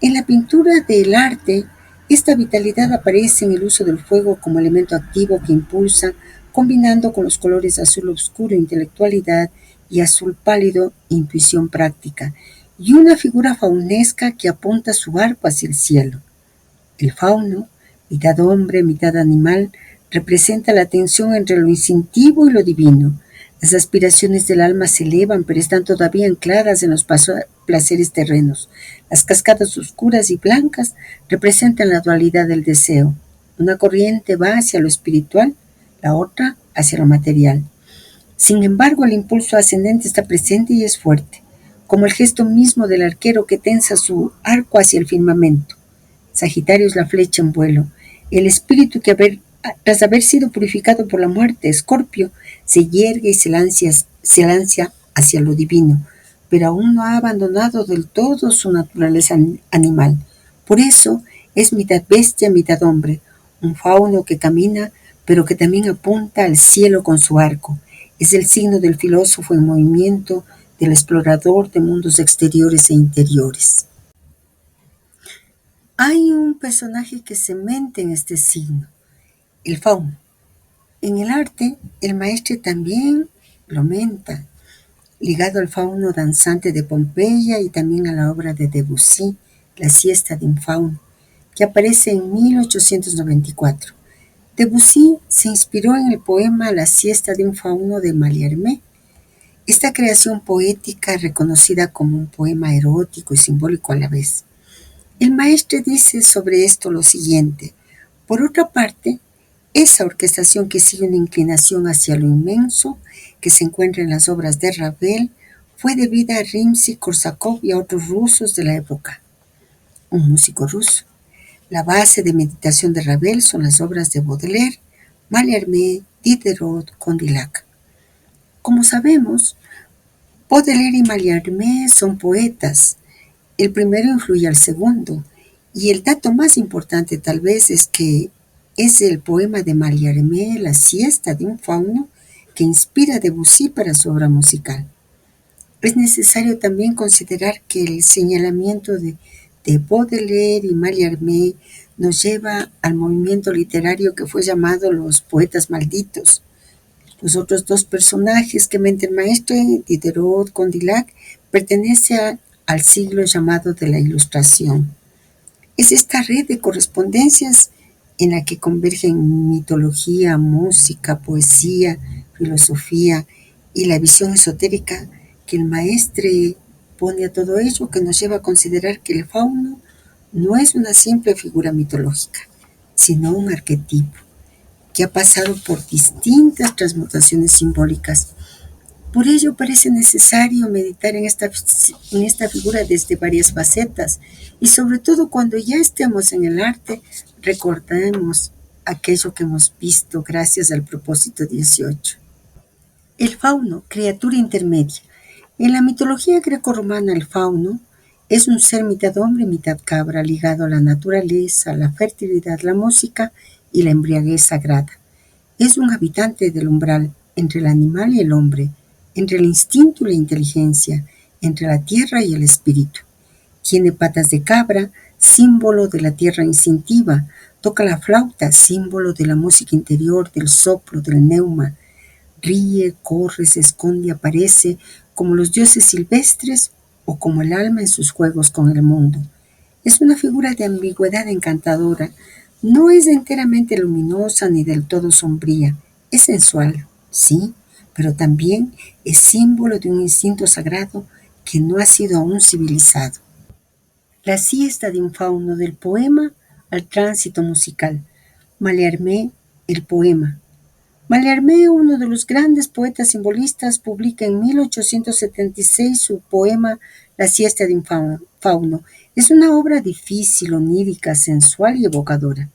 En la pintura del arte, esta vitalidad aparece en el uso del fuego como elemento activo que impulsa, combinando con los colores azul oscuro, intelectualidad, y azul pálido, intuición práctica, y una figura faunesca que apunta su arco hacia el cielo. El fauno, mitad hombre, mitad animal, representa la tensión entre lo instintivo y lo divino. Las aspiraciones del alma se elevan, pero están todavía ancladas en los placeres terrenos. Las cascadas oscuras y blancas representan la dualidad del deseo. Una corriente va hacia lo espiritual, la otra hacia lo material. Sin embargo, el impulso ascendente está presente y es fuerte, como el gesto mismo del arquero que tensa su arco hacia el firmamento. Sagitario es la flecha en vuelo, el espíritu que tras haber sido purificado por la muerte, Escorpio, se yergue y se lancia hacia lo divino, pero aún no ha abandonado del todo su naturaleza animal. Por eso es mitad bestia, mitad hombre, un fauno que camina, pero que también apunta al cielo con su arco. Es el signo del filósofo en movimiento, del explorador de mundos exteriores e interiores. Hay un personaje que se mente en este signo, el fauno. En el arte, el maestre también lo menta, ligado al fauno danzante de Pompeya y también a la obra de Debussy, La siesta de un fauno, que aparece en 1894. Debussy se inspiró en el poema La siesta de un fauno de Mallarmé. Esta creación poética reconocida como un poema erótico y simbólico a la vez. El maestre dice sobre esto lo siguiente: por otra parte, esa orquestación que sigue una inclinación hacia lo inmenso, que se encuentra en las obras de Ravel, fue debida a Rimsky-Korsakov y a otros rusos de la época, un músico ruso. La base de meditación de Ravel son las obras de Baudelaire, Mallarmé, Diderot, Condillac. Como sabemos, Baudelaire y Mallarmé son poetas. El primero influye al segundo, y el dato más importante tal vez es que es el poema de Mallarmé, La siesta de un fauno, que inspira a Debussy para su obra musical. Es necesario también considerar que el señalamiento de Baudelaire y Mallarmé nos lleva al movimiento literario que fue llamado los poetas malditos. Los otros dos personajes que menta el maestro, Diderot, Condillac, pertenecen al siglo llamado de la Ilustración. Es esta red de correspondencias en la que convergen mitología, música, poesía, filosofía y la visión esotérica que el maestre pone a todo ello, que nos lleva a considerar que el fauno no es una simple figura mitológica, sino un arquetipo que ha pasado por distintas transmutaciones simbólicas. Por ello parece necesario meditar en esta figura desde varias facetas y sobre todo cuando ya estemos en el arte, recordemos aquello que hemos visto gracias al propósito 18. El fauno, criatura intermedia. En la mitología grecorromana el fauno es un ser mitad hombre, mitad cabra, ligado a la naturaleza, la fertilidad, la música y la embriaguez sagrada. Es un habitante del umbral entre el animal y el hombre, entre el instinto y la inteligencia, entre la tierra y el espíritu. Tiene patas de cabra, símbolo de la tierra instintiva. Toca la flauta, símbolo de la música interior, del soplo, del neuma. Ríe, corre, se esconde, aparece, como los dioses silvestres o como el alma en sus juegos con el mundo. Es una figura de ambigüedad encantadora. No es enteramente luminosa ni del todo sombría. Es sensual, sí, pero también es símbolo de un instinto sagrado que no ha sido aún civilizado. La siesta de un fauno, del poema al tránsito musical. Mallarmé, el poema. Mallarmé, uno de los grandes poetas simbolistas, publica en 1876 su poema La siesta de un fauno. Es una obra difícil, onírica, sensual y evocadora.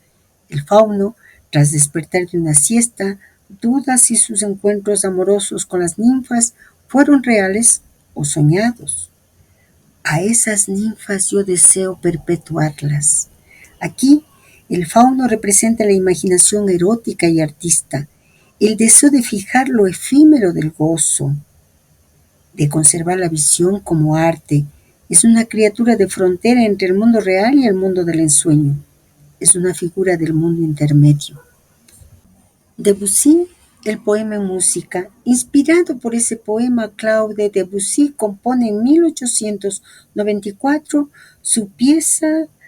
El fauno, tras despertar de una siesta, duda si sus encuentros amorosos con las ninfas fueron reales o soñados. A esas ninfas yo deseo perpetuarlas. Aquí, el fauno representa la imaginación erótica y artista, el deseo de fijar lo efímero del gozo, de conservar la visión como arte. Es una criatura de frontera entre el mundo real y el mundo del ensueño. Es una figura del mundo intermedio. Debussy, el poema en música. Inspirado por ese poema, Claude Debussy compone en 1894 su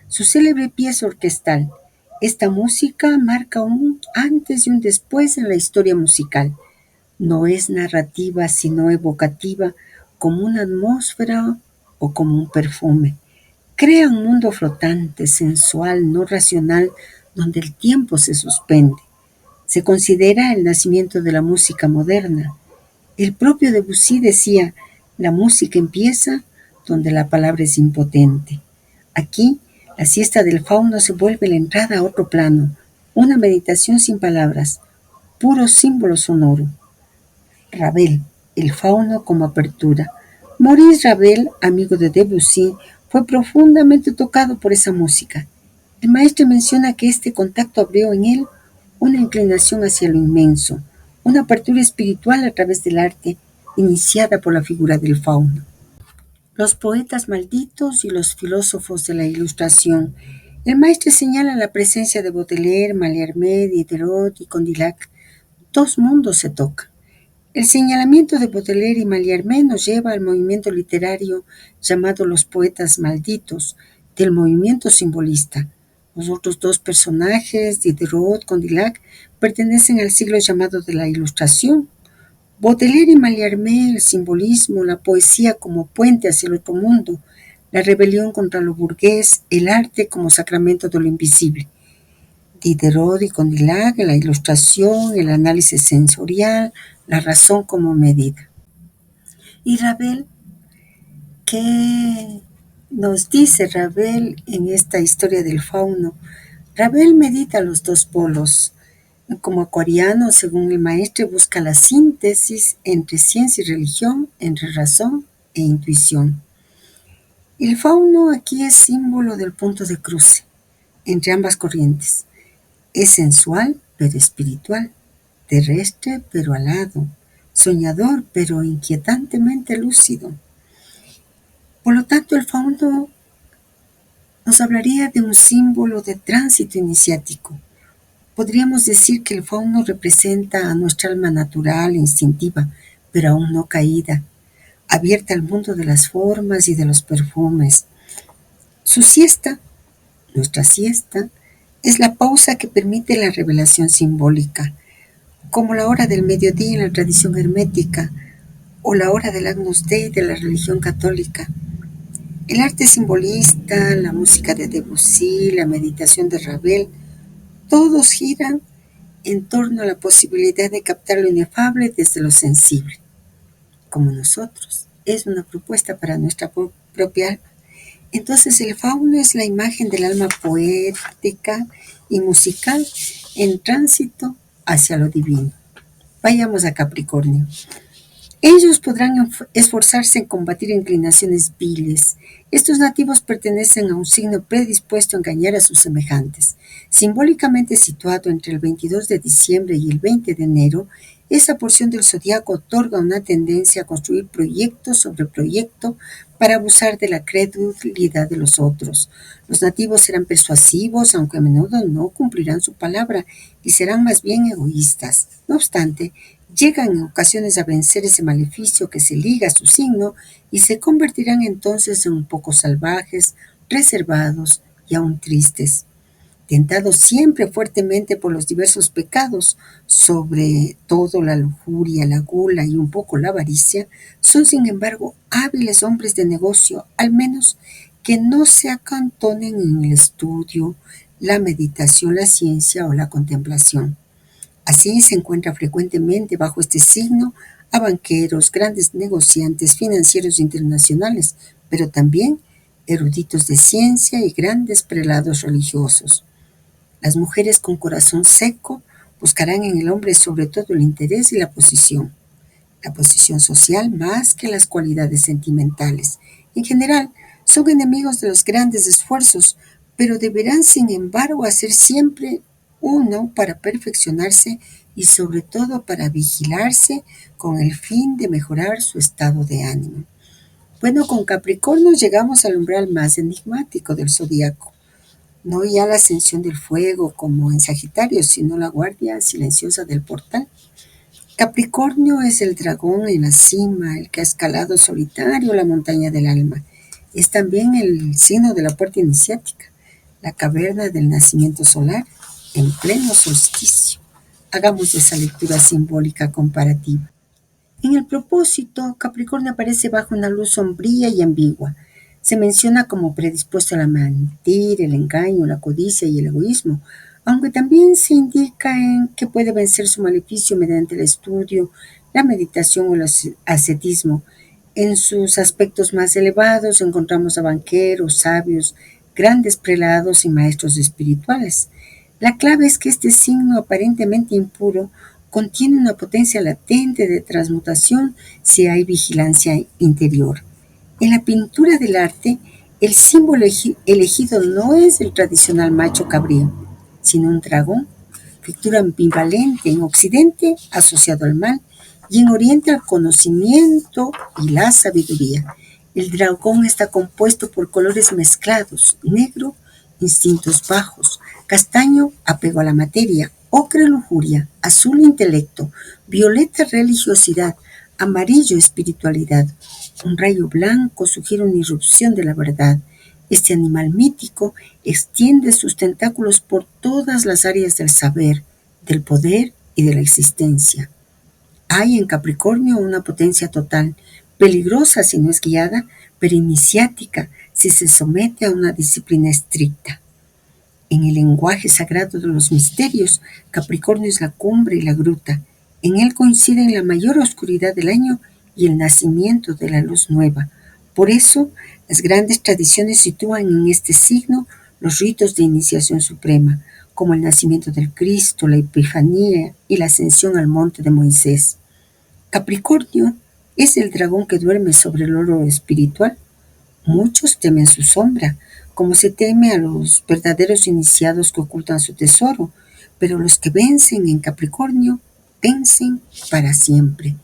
célebre pieza orquestal. Esta música marca un antes y un después en la historia musical. No es narrativa, sino evocativa, como una atmósfera o como un perfume. Crea un mundo flotante, sensual, no racional, donde el tiempo se suspende. Se considera el nacimiento de la música moderna. El propio Debussy decía, la música empieza donde la palabra es impotente. Aquí, la siesta del fauno se vuelve la entrada a otro plano, una meditación sin palabras, puro símbolo sonoro. Ravel, el fauno como apertura. Maurice Ravel, amigo de Debussy, fue profundamente tocado por esa música. El maestro menciona que este contacto abrió en él una inclinación hacia lo inmenso, una apertura espiritual a través del arte, iniciada por la figura del fauno. Los poetas malditos y los filósofos de la Ilustración. El maestro señala la presencia de Baudelaire, Mallarmé, Diderot y Condillac. Dos mundos se tocan. El señalamiento de Baudelaire y Mallarmé nos lleva al movimiento literario llamado Los Poetas Malditos, del movimiento simbolista. Los otros dos personajes, Diderot, Condillac, pertenecen al siglo llamado de la Ilustración. Baudelaire y Mallarmé, el simbolismo, la poesía como puente hacia el otro mundo, la rebelión contra lo burgués, el arte como sacramento de lo invisible. Diderot y Condillac, la ilustración, el análisis sensorial, la razón como medida. Y Ravel, ¿qué nos dice Ravel en esta historia del fauno? Ravel medita los dos polos. Como acuariano, según el maestro, busca la síntesis entre ciencia y religión, entre razón e intuición. El fauno aquí es símbolo del punto de cruce entre ambas corrientes. Es sensual, pero espiritual, terrestre, pero alado, soñador, pero inquietantemente lúcido. Por lo tanto, el fauno nos hablaría de un símbolo de tránsito iniciático. Podríamos decir que el fauno representa a nuestra alma natural, instintiva, pero aún no caída, abierta al mundo de las formas y de los perfumes. Su siesta, nuestra siesta, es la pausa que permite la revelación simbólica, como la hora del mediodía en la tradición hermética o la hora del Agnus Dei de la religión católica. El arte simbolista, la música de Debussy, la meditación de Ravel, todos giran en torno a la posibilidad de captar lo inefable desde lo sensible, como nosotros. Es una propuesta para nuestra propia alma. Entonces el fauno es la imagen del alma poética y musical en tránsito hacia lo divino. Vayamos a Capricornio. Ellos podrán esforzarse en combatir inclinaciones viles. Estos nativos pertenecen a un signo predispuesto a engañar a sus semejantes. Simbólicamente situado entre el 22 de diciembre y el 20 de enero, esa porción del zodiaco otorga una tendencia a construir proyecto sobre proyecto para abusar de la credulidad de los otros. Los nativos serán persuasivos, aunque a menudo no cumplirán su palabra y serán más bien egoístas. No obstante, llegan en ocasiones a vencer ese maleficio que se liga a su signo y se convertirán entonces en un poco salvajes, reservados y aún tristes. Tentados siempre fuertemente por los diversos pecados, sobre todo la lujuria, la gula y un poco la avaricia, son sin embargo hábiles hombres de negocio, al menos que no se acantonen en el estudio, la meditación, la ciencia o la contemplación. Así se encuentra frecuentemente bajo este signo a banqueros, grandes negociantes financieros internacionales, pero también eruditos de ciencia y grandes prelados religiosos. Las mujeres con corazón seco buscarán en el hombre sobre todo el interés y la posición social más que las cualidades sentimentales. En general, son enemigos de los grandes esfuerzos, pero deberán, sin embargo, hacer siempre uno para perfeccionarse y sobre todo para vigilarse con el fin de mejorar su estado de ánimo. Bueno, con Capricornio llegamos al umbral más enigmático del zodiaco. No ya la ascensión del fuego como en Sagitario, sino la guardia silenciosa del portal. Capricornio es el dragón en la cima, el que ha escalado solitario la montaña del alma. Es también el signo de la puerta iniciática, la caverna del nacimiento solar en pleno solsticio. Hagamos esa lectura simbólica comparativa. En el propósito, Capricornio aparece bajo una luz sombría y ambigua. Se menciona como predispuesto a la mentira, el engaño, la codicia y el egoísmo, aunque también se indica en que puede vencer su maleficio mediante el estudio, la meditación o el ascetismo. En sus aspectos más elevados encontramos a banqueros, sabios, grandes prelados y maestros espirituales. La clave es que este signo aparentemente impuro contiene una potencia latente de transmutación si hay vigilancia interior. En la pintura del arte, el símbolo elegido no es el tradicional macho cabrío, sino un dragón, figura ambivalente en Occidente asociado al mal y en Oriente al conocimiento y la sabiduría. El dragón está compuesto por colores mezclados: negro, instintos bajos; castaño, apego a la materia; ocre, lujuria; azul, intelecto; violeta, religiosidad; amarillo, espiritualidad. Un rayo blanco sugiere una irrupción de la verdad. Este animal mítico extiende sus tentáculos por todas las áreas del saber, del poder y de la existencia. Hay en Capricornio una potencia total, peligrosa si no es guiada, pero iniciática si se somete a una disciplina estricta. En el lenguaje sagrado de los misterios, Capricornio es la cumbre y la gruta. En él coinciden la mayor oscuridad del año y el nacimiento de la luz nueva. Por eso, las grandes tradiciones sitúan en este signo los ritos de iniciación suprema, como el nacimiento del Cristo, la Epifanía y la ascensión al monte de Moisés. Capricornio es el dragón que duerme sobre el oro espiritual. Muchos temen su sombra, como se teme a los verdaderos iniciados que ocultan su tesoro, pero los que vencen en Capricornio vencen para siempre.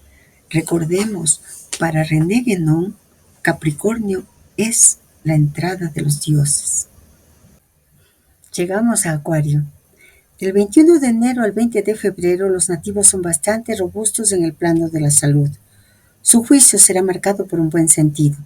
Recordemos, para René Guénon, Capricornio es la entrada de los dioses. Llegamos a Acuario. Del 21 de enero al 20 de febrero, los nativos son bastante robustos en el plano de la salud. Su juicio será marcado por un buen sentido.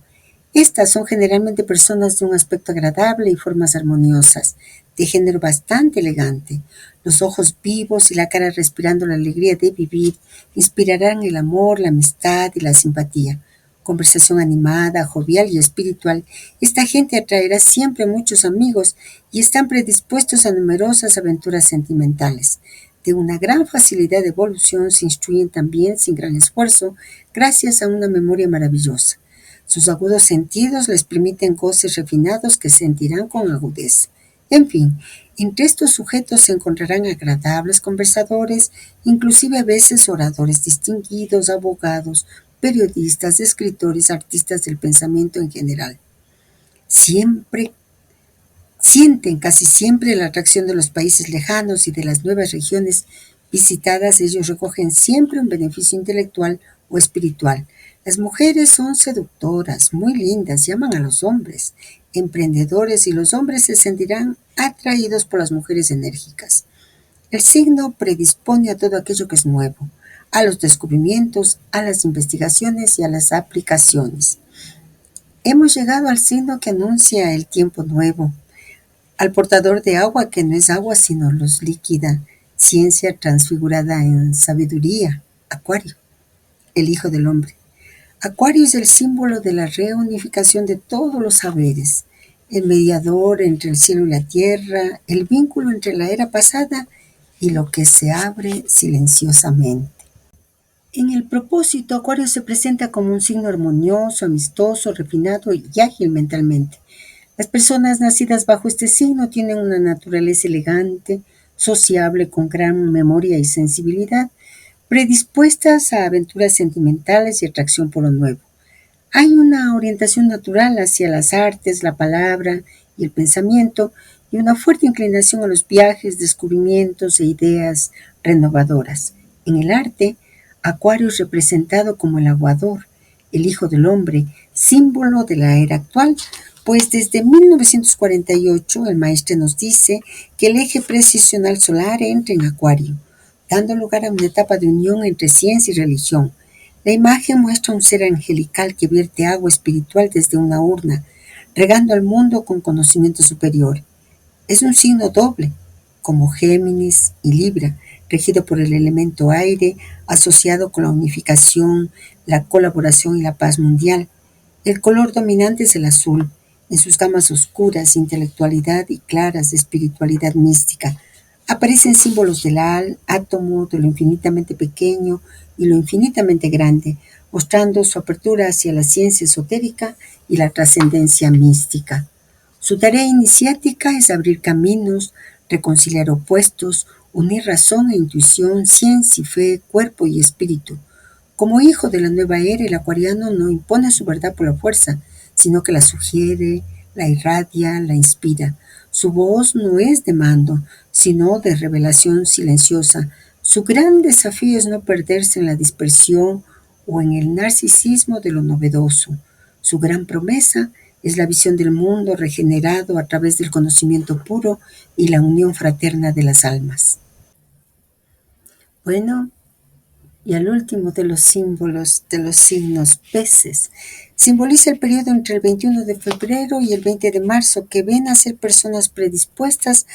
Estas son generalmente personas de un aspecto agradable y formas armoniosas, de género bastante elegante. Los ojos vivos y la cara respirando la alegría de vivir inspirarán el amor, la amistad y la simpatía. Conversación animada, jovial y espiritual, esta gente atraerá siempre muchos amigos y están predispuestos a numerosas aventuras sentimentales. De una gran facilidad de evolución se instruyen también sin gran esfuerzo, gracias a una memoria maravillosa. Sus agudos sentidos les permiten goces refinados que sentirán con agudeza. En fin, entre estos sujetos se encontrarán agradables conversadores, inclusive a veces oradores distinguidos, abogados, periodistas, escritores, artistas del pensamiento en general. Siempre Sienten casi siempre la atracción de los países lejanos y de las nuevas regiones visitadas. Ellos recogen siempre un beneficio intelectual o espiritual. Las mujeres son seductoras, muy lindas, llaman a los hombres emprendedores y los hombres se sentirán atraídos por las mujeres enérgicas. El signo predispone a todo aquello que es nuevo, a los descubrimientos, a las investigaciones y a las aplicaciones. Hemos llegado al signo que anuncia el tiempo nuevo, al portador de agua que no es agua sino luz líquida, ciencia transfigurada en sabiduría, Acuario, el hijo del hombre. Acuario es el símbolo de la reunificación de todos los saberes, el mediador entre el cielo y la tierra, el vínculo entre la era pasada y lo que se abre silenciosamente. En el propósito, Acuario se presenta como un signo armonioso, amistoso, refinado y ágil mentalmente. Las personas nacidas bajo este signo tienen una naturaleza elegante, sociable, con gran memoria y sensibilidad, predispuestas a aventuras sentimentales y atracción por lo nuevo. Hay una orientación natural hacia las artes, la palabra y el pensamiento, y una fuerte inclinación a los viajes, descubrimientos e ideas renovadoras. En el arte, Acuario es representado como el aguador, el hijo del hombre, símbolo de la era actual, pues desde 1948 el maestro nos dice que el eje precisional solar entra en Acuario, dando lugar a una etapa de unión entre ciencia y religión. La imagen muestra un ser angelical que vierte agua espiritual desde una urna, regando al mundo con conocimiento superior. Es un signo doble, como Géminis y Libra, regido por el elemento aire, asociado con la unificación, la colaboración y la paz mundial. El color dominante es el azul, en sus gamas oscuras, intelectualidad y claras de espiritualidad mística. Aparecen símbolos del átomo, de lo infinitamente pequeño y lo infinitamente grande, mostrando su apertura hacia la ciencia esotérica y la trascendencia mística. Su tarea iniciática es abrir caminos, reconciliar opuestos, unir razón e intuición, ciencia y fe, cuerpo y espíritu. Como hijo de la nueva era, el acuariano no impone su verdad por la fuerza, sino que la sugiere, la irradia, la inspira. Su voz no es de mando, sino de revelación silenciosa. Su gran desafío es no perderse en la dispersión o en el narcisismo de lo novedoso. Su gran promesa es la visión del mundo regenerado a través del conocimiento puro y la unión fraterna de las almas. Bueno, y al último de los símbolos de los signos peces, simboliza el periodo entre el 21 de febrero y el 20 de marzo, que ven a ser personas predispuestas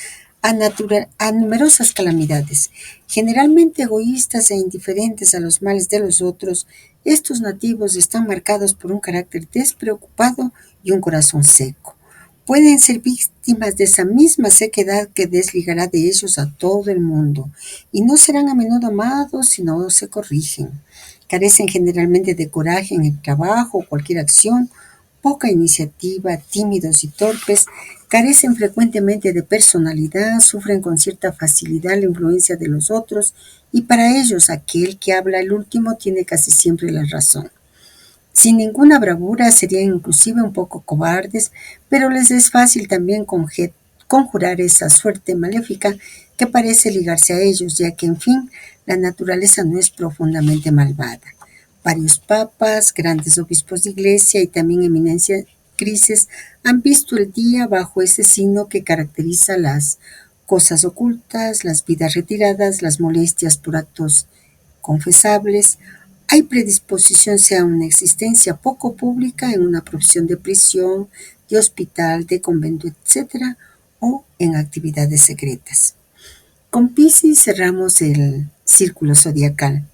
a numerosas calamidades. Generalmente egoístas e indiferentes a los males de los otros, estos nativos están marcados por un carácter despreocupado y un corazón seco. Pueden ser víctimas de esa misma sequedad que desligará de ellos a todo el mundo, y no serán a menudo amados si no se corrigen. Carecen generalmente de coraje en el trabajo o cualquier acción, poca iniciativa, tímidos y torpes, carecen frecuentemente de personalidad, sufren con cierta facilidad la influencia de los otros, y para ellos aquel que habla el último tiene casi siempre la razón. Sin ninguna bravura, serían inclusive un poco cobardes, pero les es fácil también conjurar esa suerte maléfica que parece ligarse a ellos, ya que, en fin, la naturaleza no es profundamente malvada. Varios papas, grandes obispos de iglesia y también eminencias grises han visto el día bajo ese signo que caracteriza las cosas ocultas, las vidas retiradas, las molestias por actos confesables. Hay predisposición sea una existencia poco pública en una profesión de prisión, de hospital, de convento, etcétera, o en actividades secretas. Con Piscis cerramos el círculo zodiacal,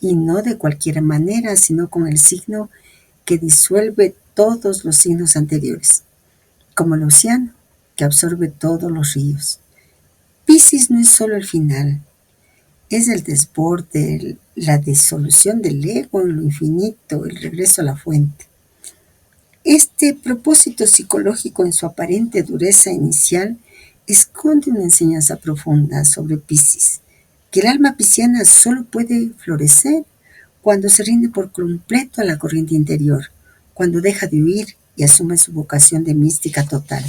y no de cualquier manera, sino con el signo que disuelve todos los signos anteriores, como el océano que absorbe todos los ríos. Piscis no es solo el final, es el desborde, la disolución del ego en lo infinito, el regreso a la fuente. Este propósito psicológico en su aparente dureza inicial esconde una enseñanza profunda sobre Piscis, que el alma pisciana solo puede florecer cuando se rinde por completo a la corriente interior, cuando deja de huir y asume su vocación de mística total.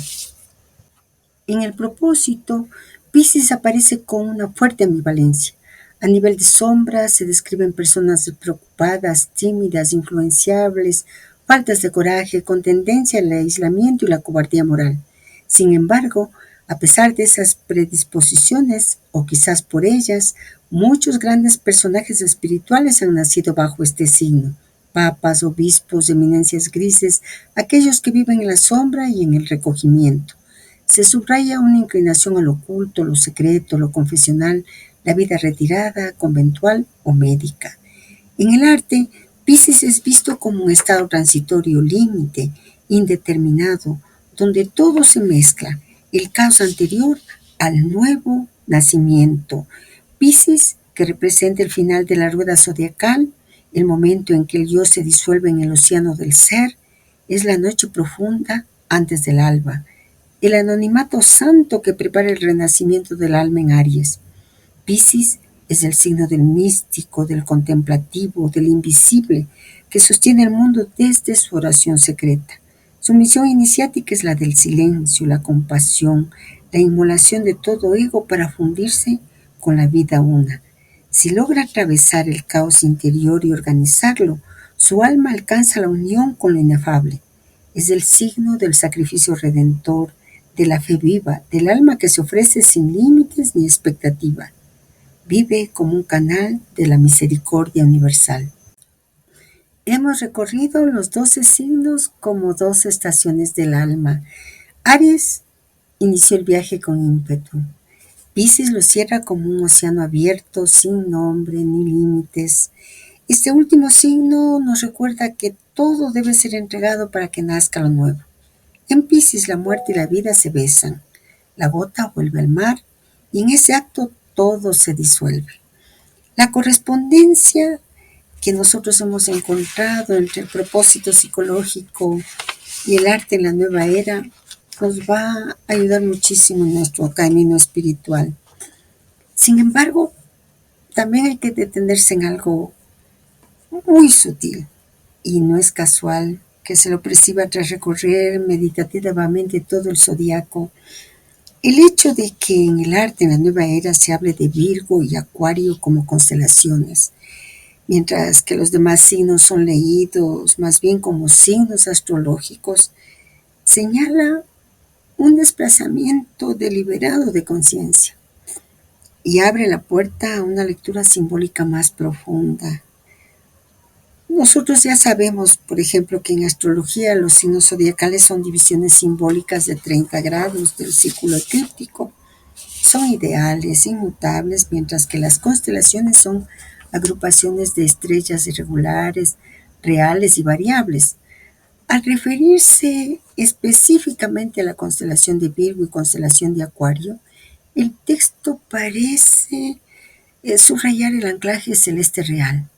En el propósito, Piscis aparece con una fuerte ambivalencia. A nivel de sombra se describen personas preocupadas, tímidas, influenciables, faltas de coraje, con tendencia al aislamiento y la cobardía moral. Sin embargo, a pesar de esas predisposiciones, o quizás por ellas, muchos grandes personajes espirituales han nacido bajo este signo. Papas, obispos, eminencias grises, aquellos que viven en la sombra y en el recogimiento. Se subraya una inclinación a lo oculto, lo secreto, lo confesional, la vida retirada, conventual o médica. En el arte, Piscis es visto como un estado transitorio, límite, indeterminado, donde todo se mezcla, el caos anterior al nuevo nacimiento. Piscis, que representa el final de la rueda zodiacal, el momento en que el yo se disuelve en el océano del ser, es la noche profunda antes del alba, el anonimato santo que prepara el renacimiento del alma en Aries. Piscis es el signo del místico, del contemplativo, del invisible, que sostiene el mundo desde su oración secreta. Su misión iniciática es la del silencio, la compasión, la inmolación de todo ego para fundirse con la vida una. Si logra atravesar el caos interior y organizarlo, su alma alcanza la unión con lo inefable. Es el signo del sacrificio redentor, de la fe viva, del alma que se ofrece sin límites ni expectativa. Vive como un canal de la misericordia universal. Hemos recorrido los 12 signos como 12 estaciones del alma. Aries inició el viaje con ímpetu. Piscis lo cierra como un océano abierto, sin nombre ni límites. Este último signo nos recuerda que todo debe ser entregado para que nazca lo nuevo. En Piscis la muerte y la vida se besan. La gota vuelve al mar y en ese acto todo se disuelve. La correspondencia que nosotros hemos encontrado entre el propósito psicológico y el arte en la nueva era nos va a ayudar muchísimo en nuestro camino espiritual. Sin embargo, también hay que detenerse en algo muy sutil y no es casual que se lo perciba tras recorrer meditativamente todo el zodiaco. El hecho de que en el arte en la nueva era se hable de Virgo y Acuario como constelaciones, mientras que los demás signos son leídos más bien como signos astrológicos, señala un desplazamiento deliberado de conciencia y abre la puerta a una lectura simbólica más profunda. Nosotros ya sabemos, por ejemplo, que en astrología los signos zodiacales son divisiones simbólicas de 30 grados del círculo eclíptico. Son ideales, inmutables, mientras que las constelaciones son agrupaciones de estrellas irregulares, reales y variables. Al referirse específicamente a la constelación de Virgo y constelación de Acuario, el texto parece subrayar el anclaje celeste real,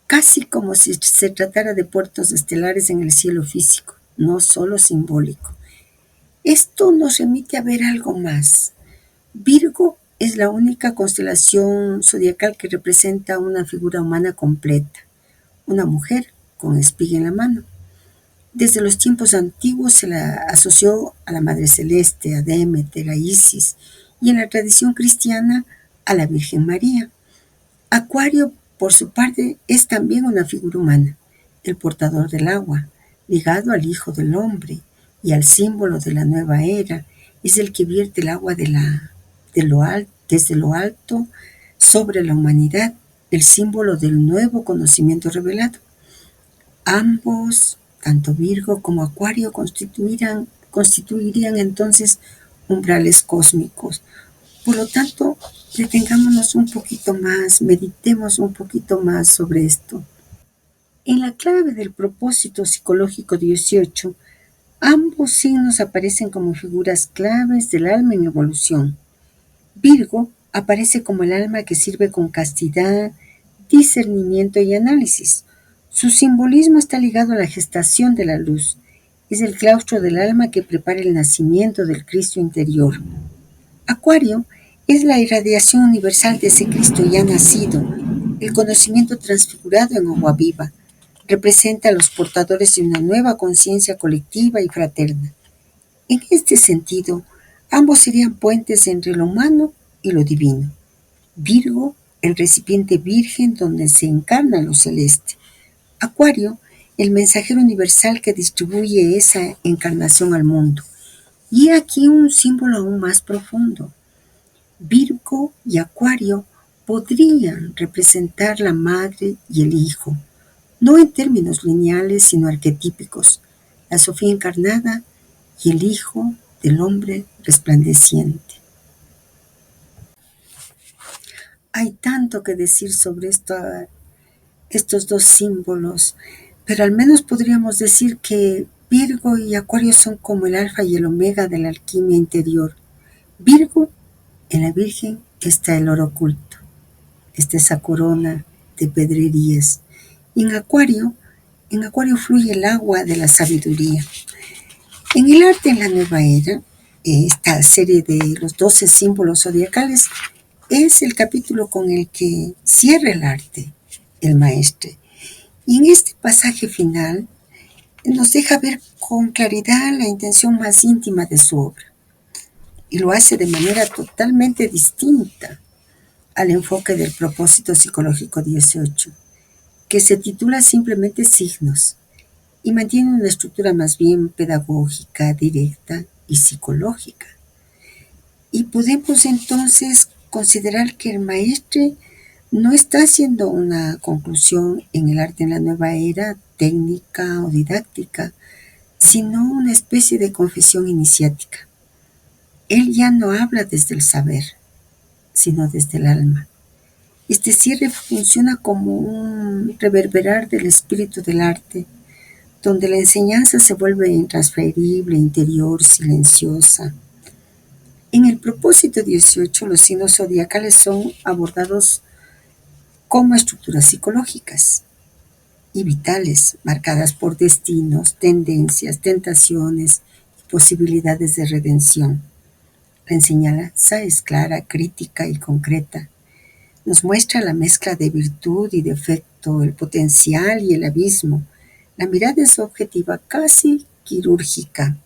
casi como si se tratara de puertos estelares en el cielo físico, no solo simbólico. Esto nos remite a ver algo más. Virgo es la única constelación zodiacal que representa una figura humana completa, una mujer con espiga en la mano. Desde los tiempos antiguos se la asoció a la Madre Celeste, a Demeter, a Isis, y en la tradición cristiana a la Virgen María. Acuario, por su parte, es también una figura humana, el portador del agua, ligado al Hijo del Hombre y al símbolo de la nueva era, es el que vierte el agua desde lo alto sobre la humanidad, el símbolo del nuevo conocimiento revelado. Ambos, tanto Virgo como Acuario, constituirían entonces umbrales cósmicos. Por lo tanto, detengámonos un poquito más, meditemos un poquito más sobre esto. En la clave del propósito psicológico 18, ambos signos aparecen como figuras claves del alma en evolución. Virgo aparece como el alma que sirve con castidad, discernimiento y análisis. Su simbolismo está ligado a la gestación de la luz. Es el claustro del alma que prepara el nacimiento del Cristo interior. Acuario es la irradiación universal de ese Cristo ya nacido, el conocimiento transfigurado en agua viva. Representa a los portadores de una nueva conciencia colectiva y fraterna. En este sentido, ambos serían puentes entre lo humano y lo divino. Virgo, el recipiente virgen donde se encarna lo celeste. Acuario, el mensajero universal que distribuye esa encarnación al mundo. Y aquí un símbolo aún más profundo. Virgo y Acuario podrían representar la madre y el hijo, no en términos lineales, sino arquetípicos, la Sofía encarnada y el Hijo del Hombre resplandeciente. Hay tanto que decir sobre estos dos símbolos, pero al menos podríamos decir que Virgo y Acuario son como el alfa y el omega de la alquimia interior. Virgo En la Virgen está el oro oculto, está esa corona de pedrerías. Y en Acuario fluye el agua de la sabiduría. En el arte en la nueva era, esta serie de los 12 símbolos zodiacales es el capítulo con el que cierra el arte, el maestre. Y en este pasaje final nos deja ver con claridad la intención más íntima de su obra. Y lo hace de manera totalmente distinta al enfoque del propósito psicológico 18, que se titula simplemente Signos y mantiene una estructura más bien pedagógica, directa y psicológica. Y podemos entonces considerar que el maestre no está haciendo una conclusión en el arte en la nueva era, técnica o didáctica, sino una especie de confesión iniciática. Él ya no habla desde el saber, sino desde el alma. Este cierre funciona como un reverberar del espíritu del arte, donde la enseñanza se vuelve intransferible, interior, silenciosa. En el propósito 18, los signos zodiacales son abordados como estructuras psicológicas y vitales, marcadas por destinos, tendencias, tentaciones y posibilidades de redención. La enseñanza es clara, crítica y concreta. Nos muestra la mezcla de virtud y defecto, el potencial y el abismo. La mirada es objetiva, casi quirúrgica.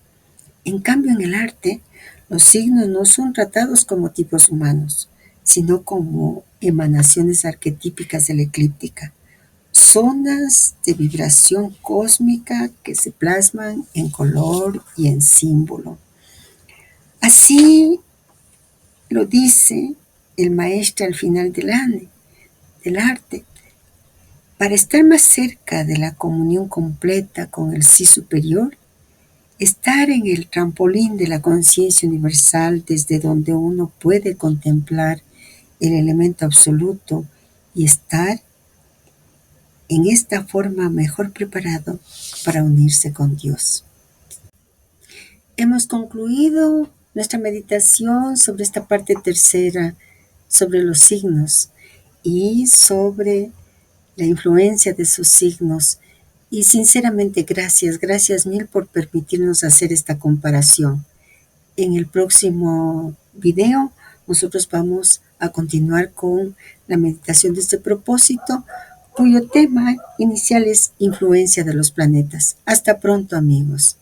En cambio, en el arte, los signos no son tratados como tipos humanos, sino como emanaciones arquetípicas de la eclíptica, zonas de vibración cósmica que se plasman en color y en símbolo. Así lo dice el maestro al final del arte. Para estar más cerca de la comunión completa con el sí superior, estar en el trampolín de la conciencia universal desde donde uno puede contemplar el elemento absoluto y estar en esta forma mejor preparado para unirse con Dios. Hemos concluido nuestra meditación sobre esta parte tercera, sobre los signos y sobre la influencia de sus signos. Y sinceramente gracias mil por permitirnos hacer esta comparación. En el próximo video nosotros vamos a continuar con la meditación de este propósito, cuyo tema inicial es influencia de los planetas. Hasta pronto, amigos.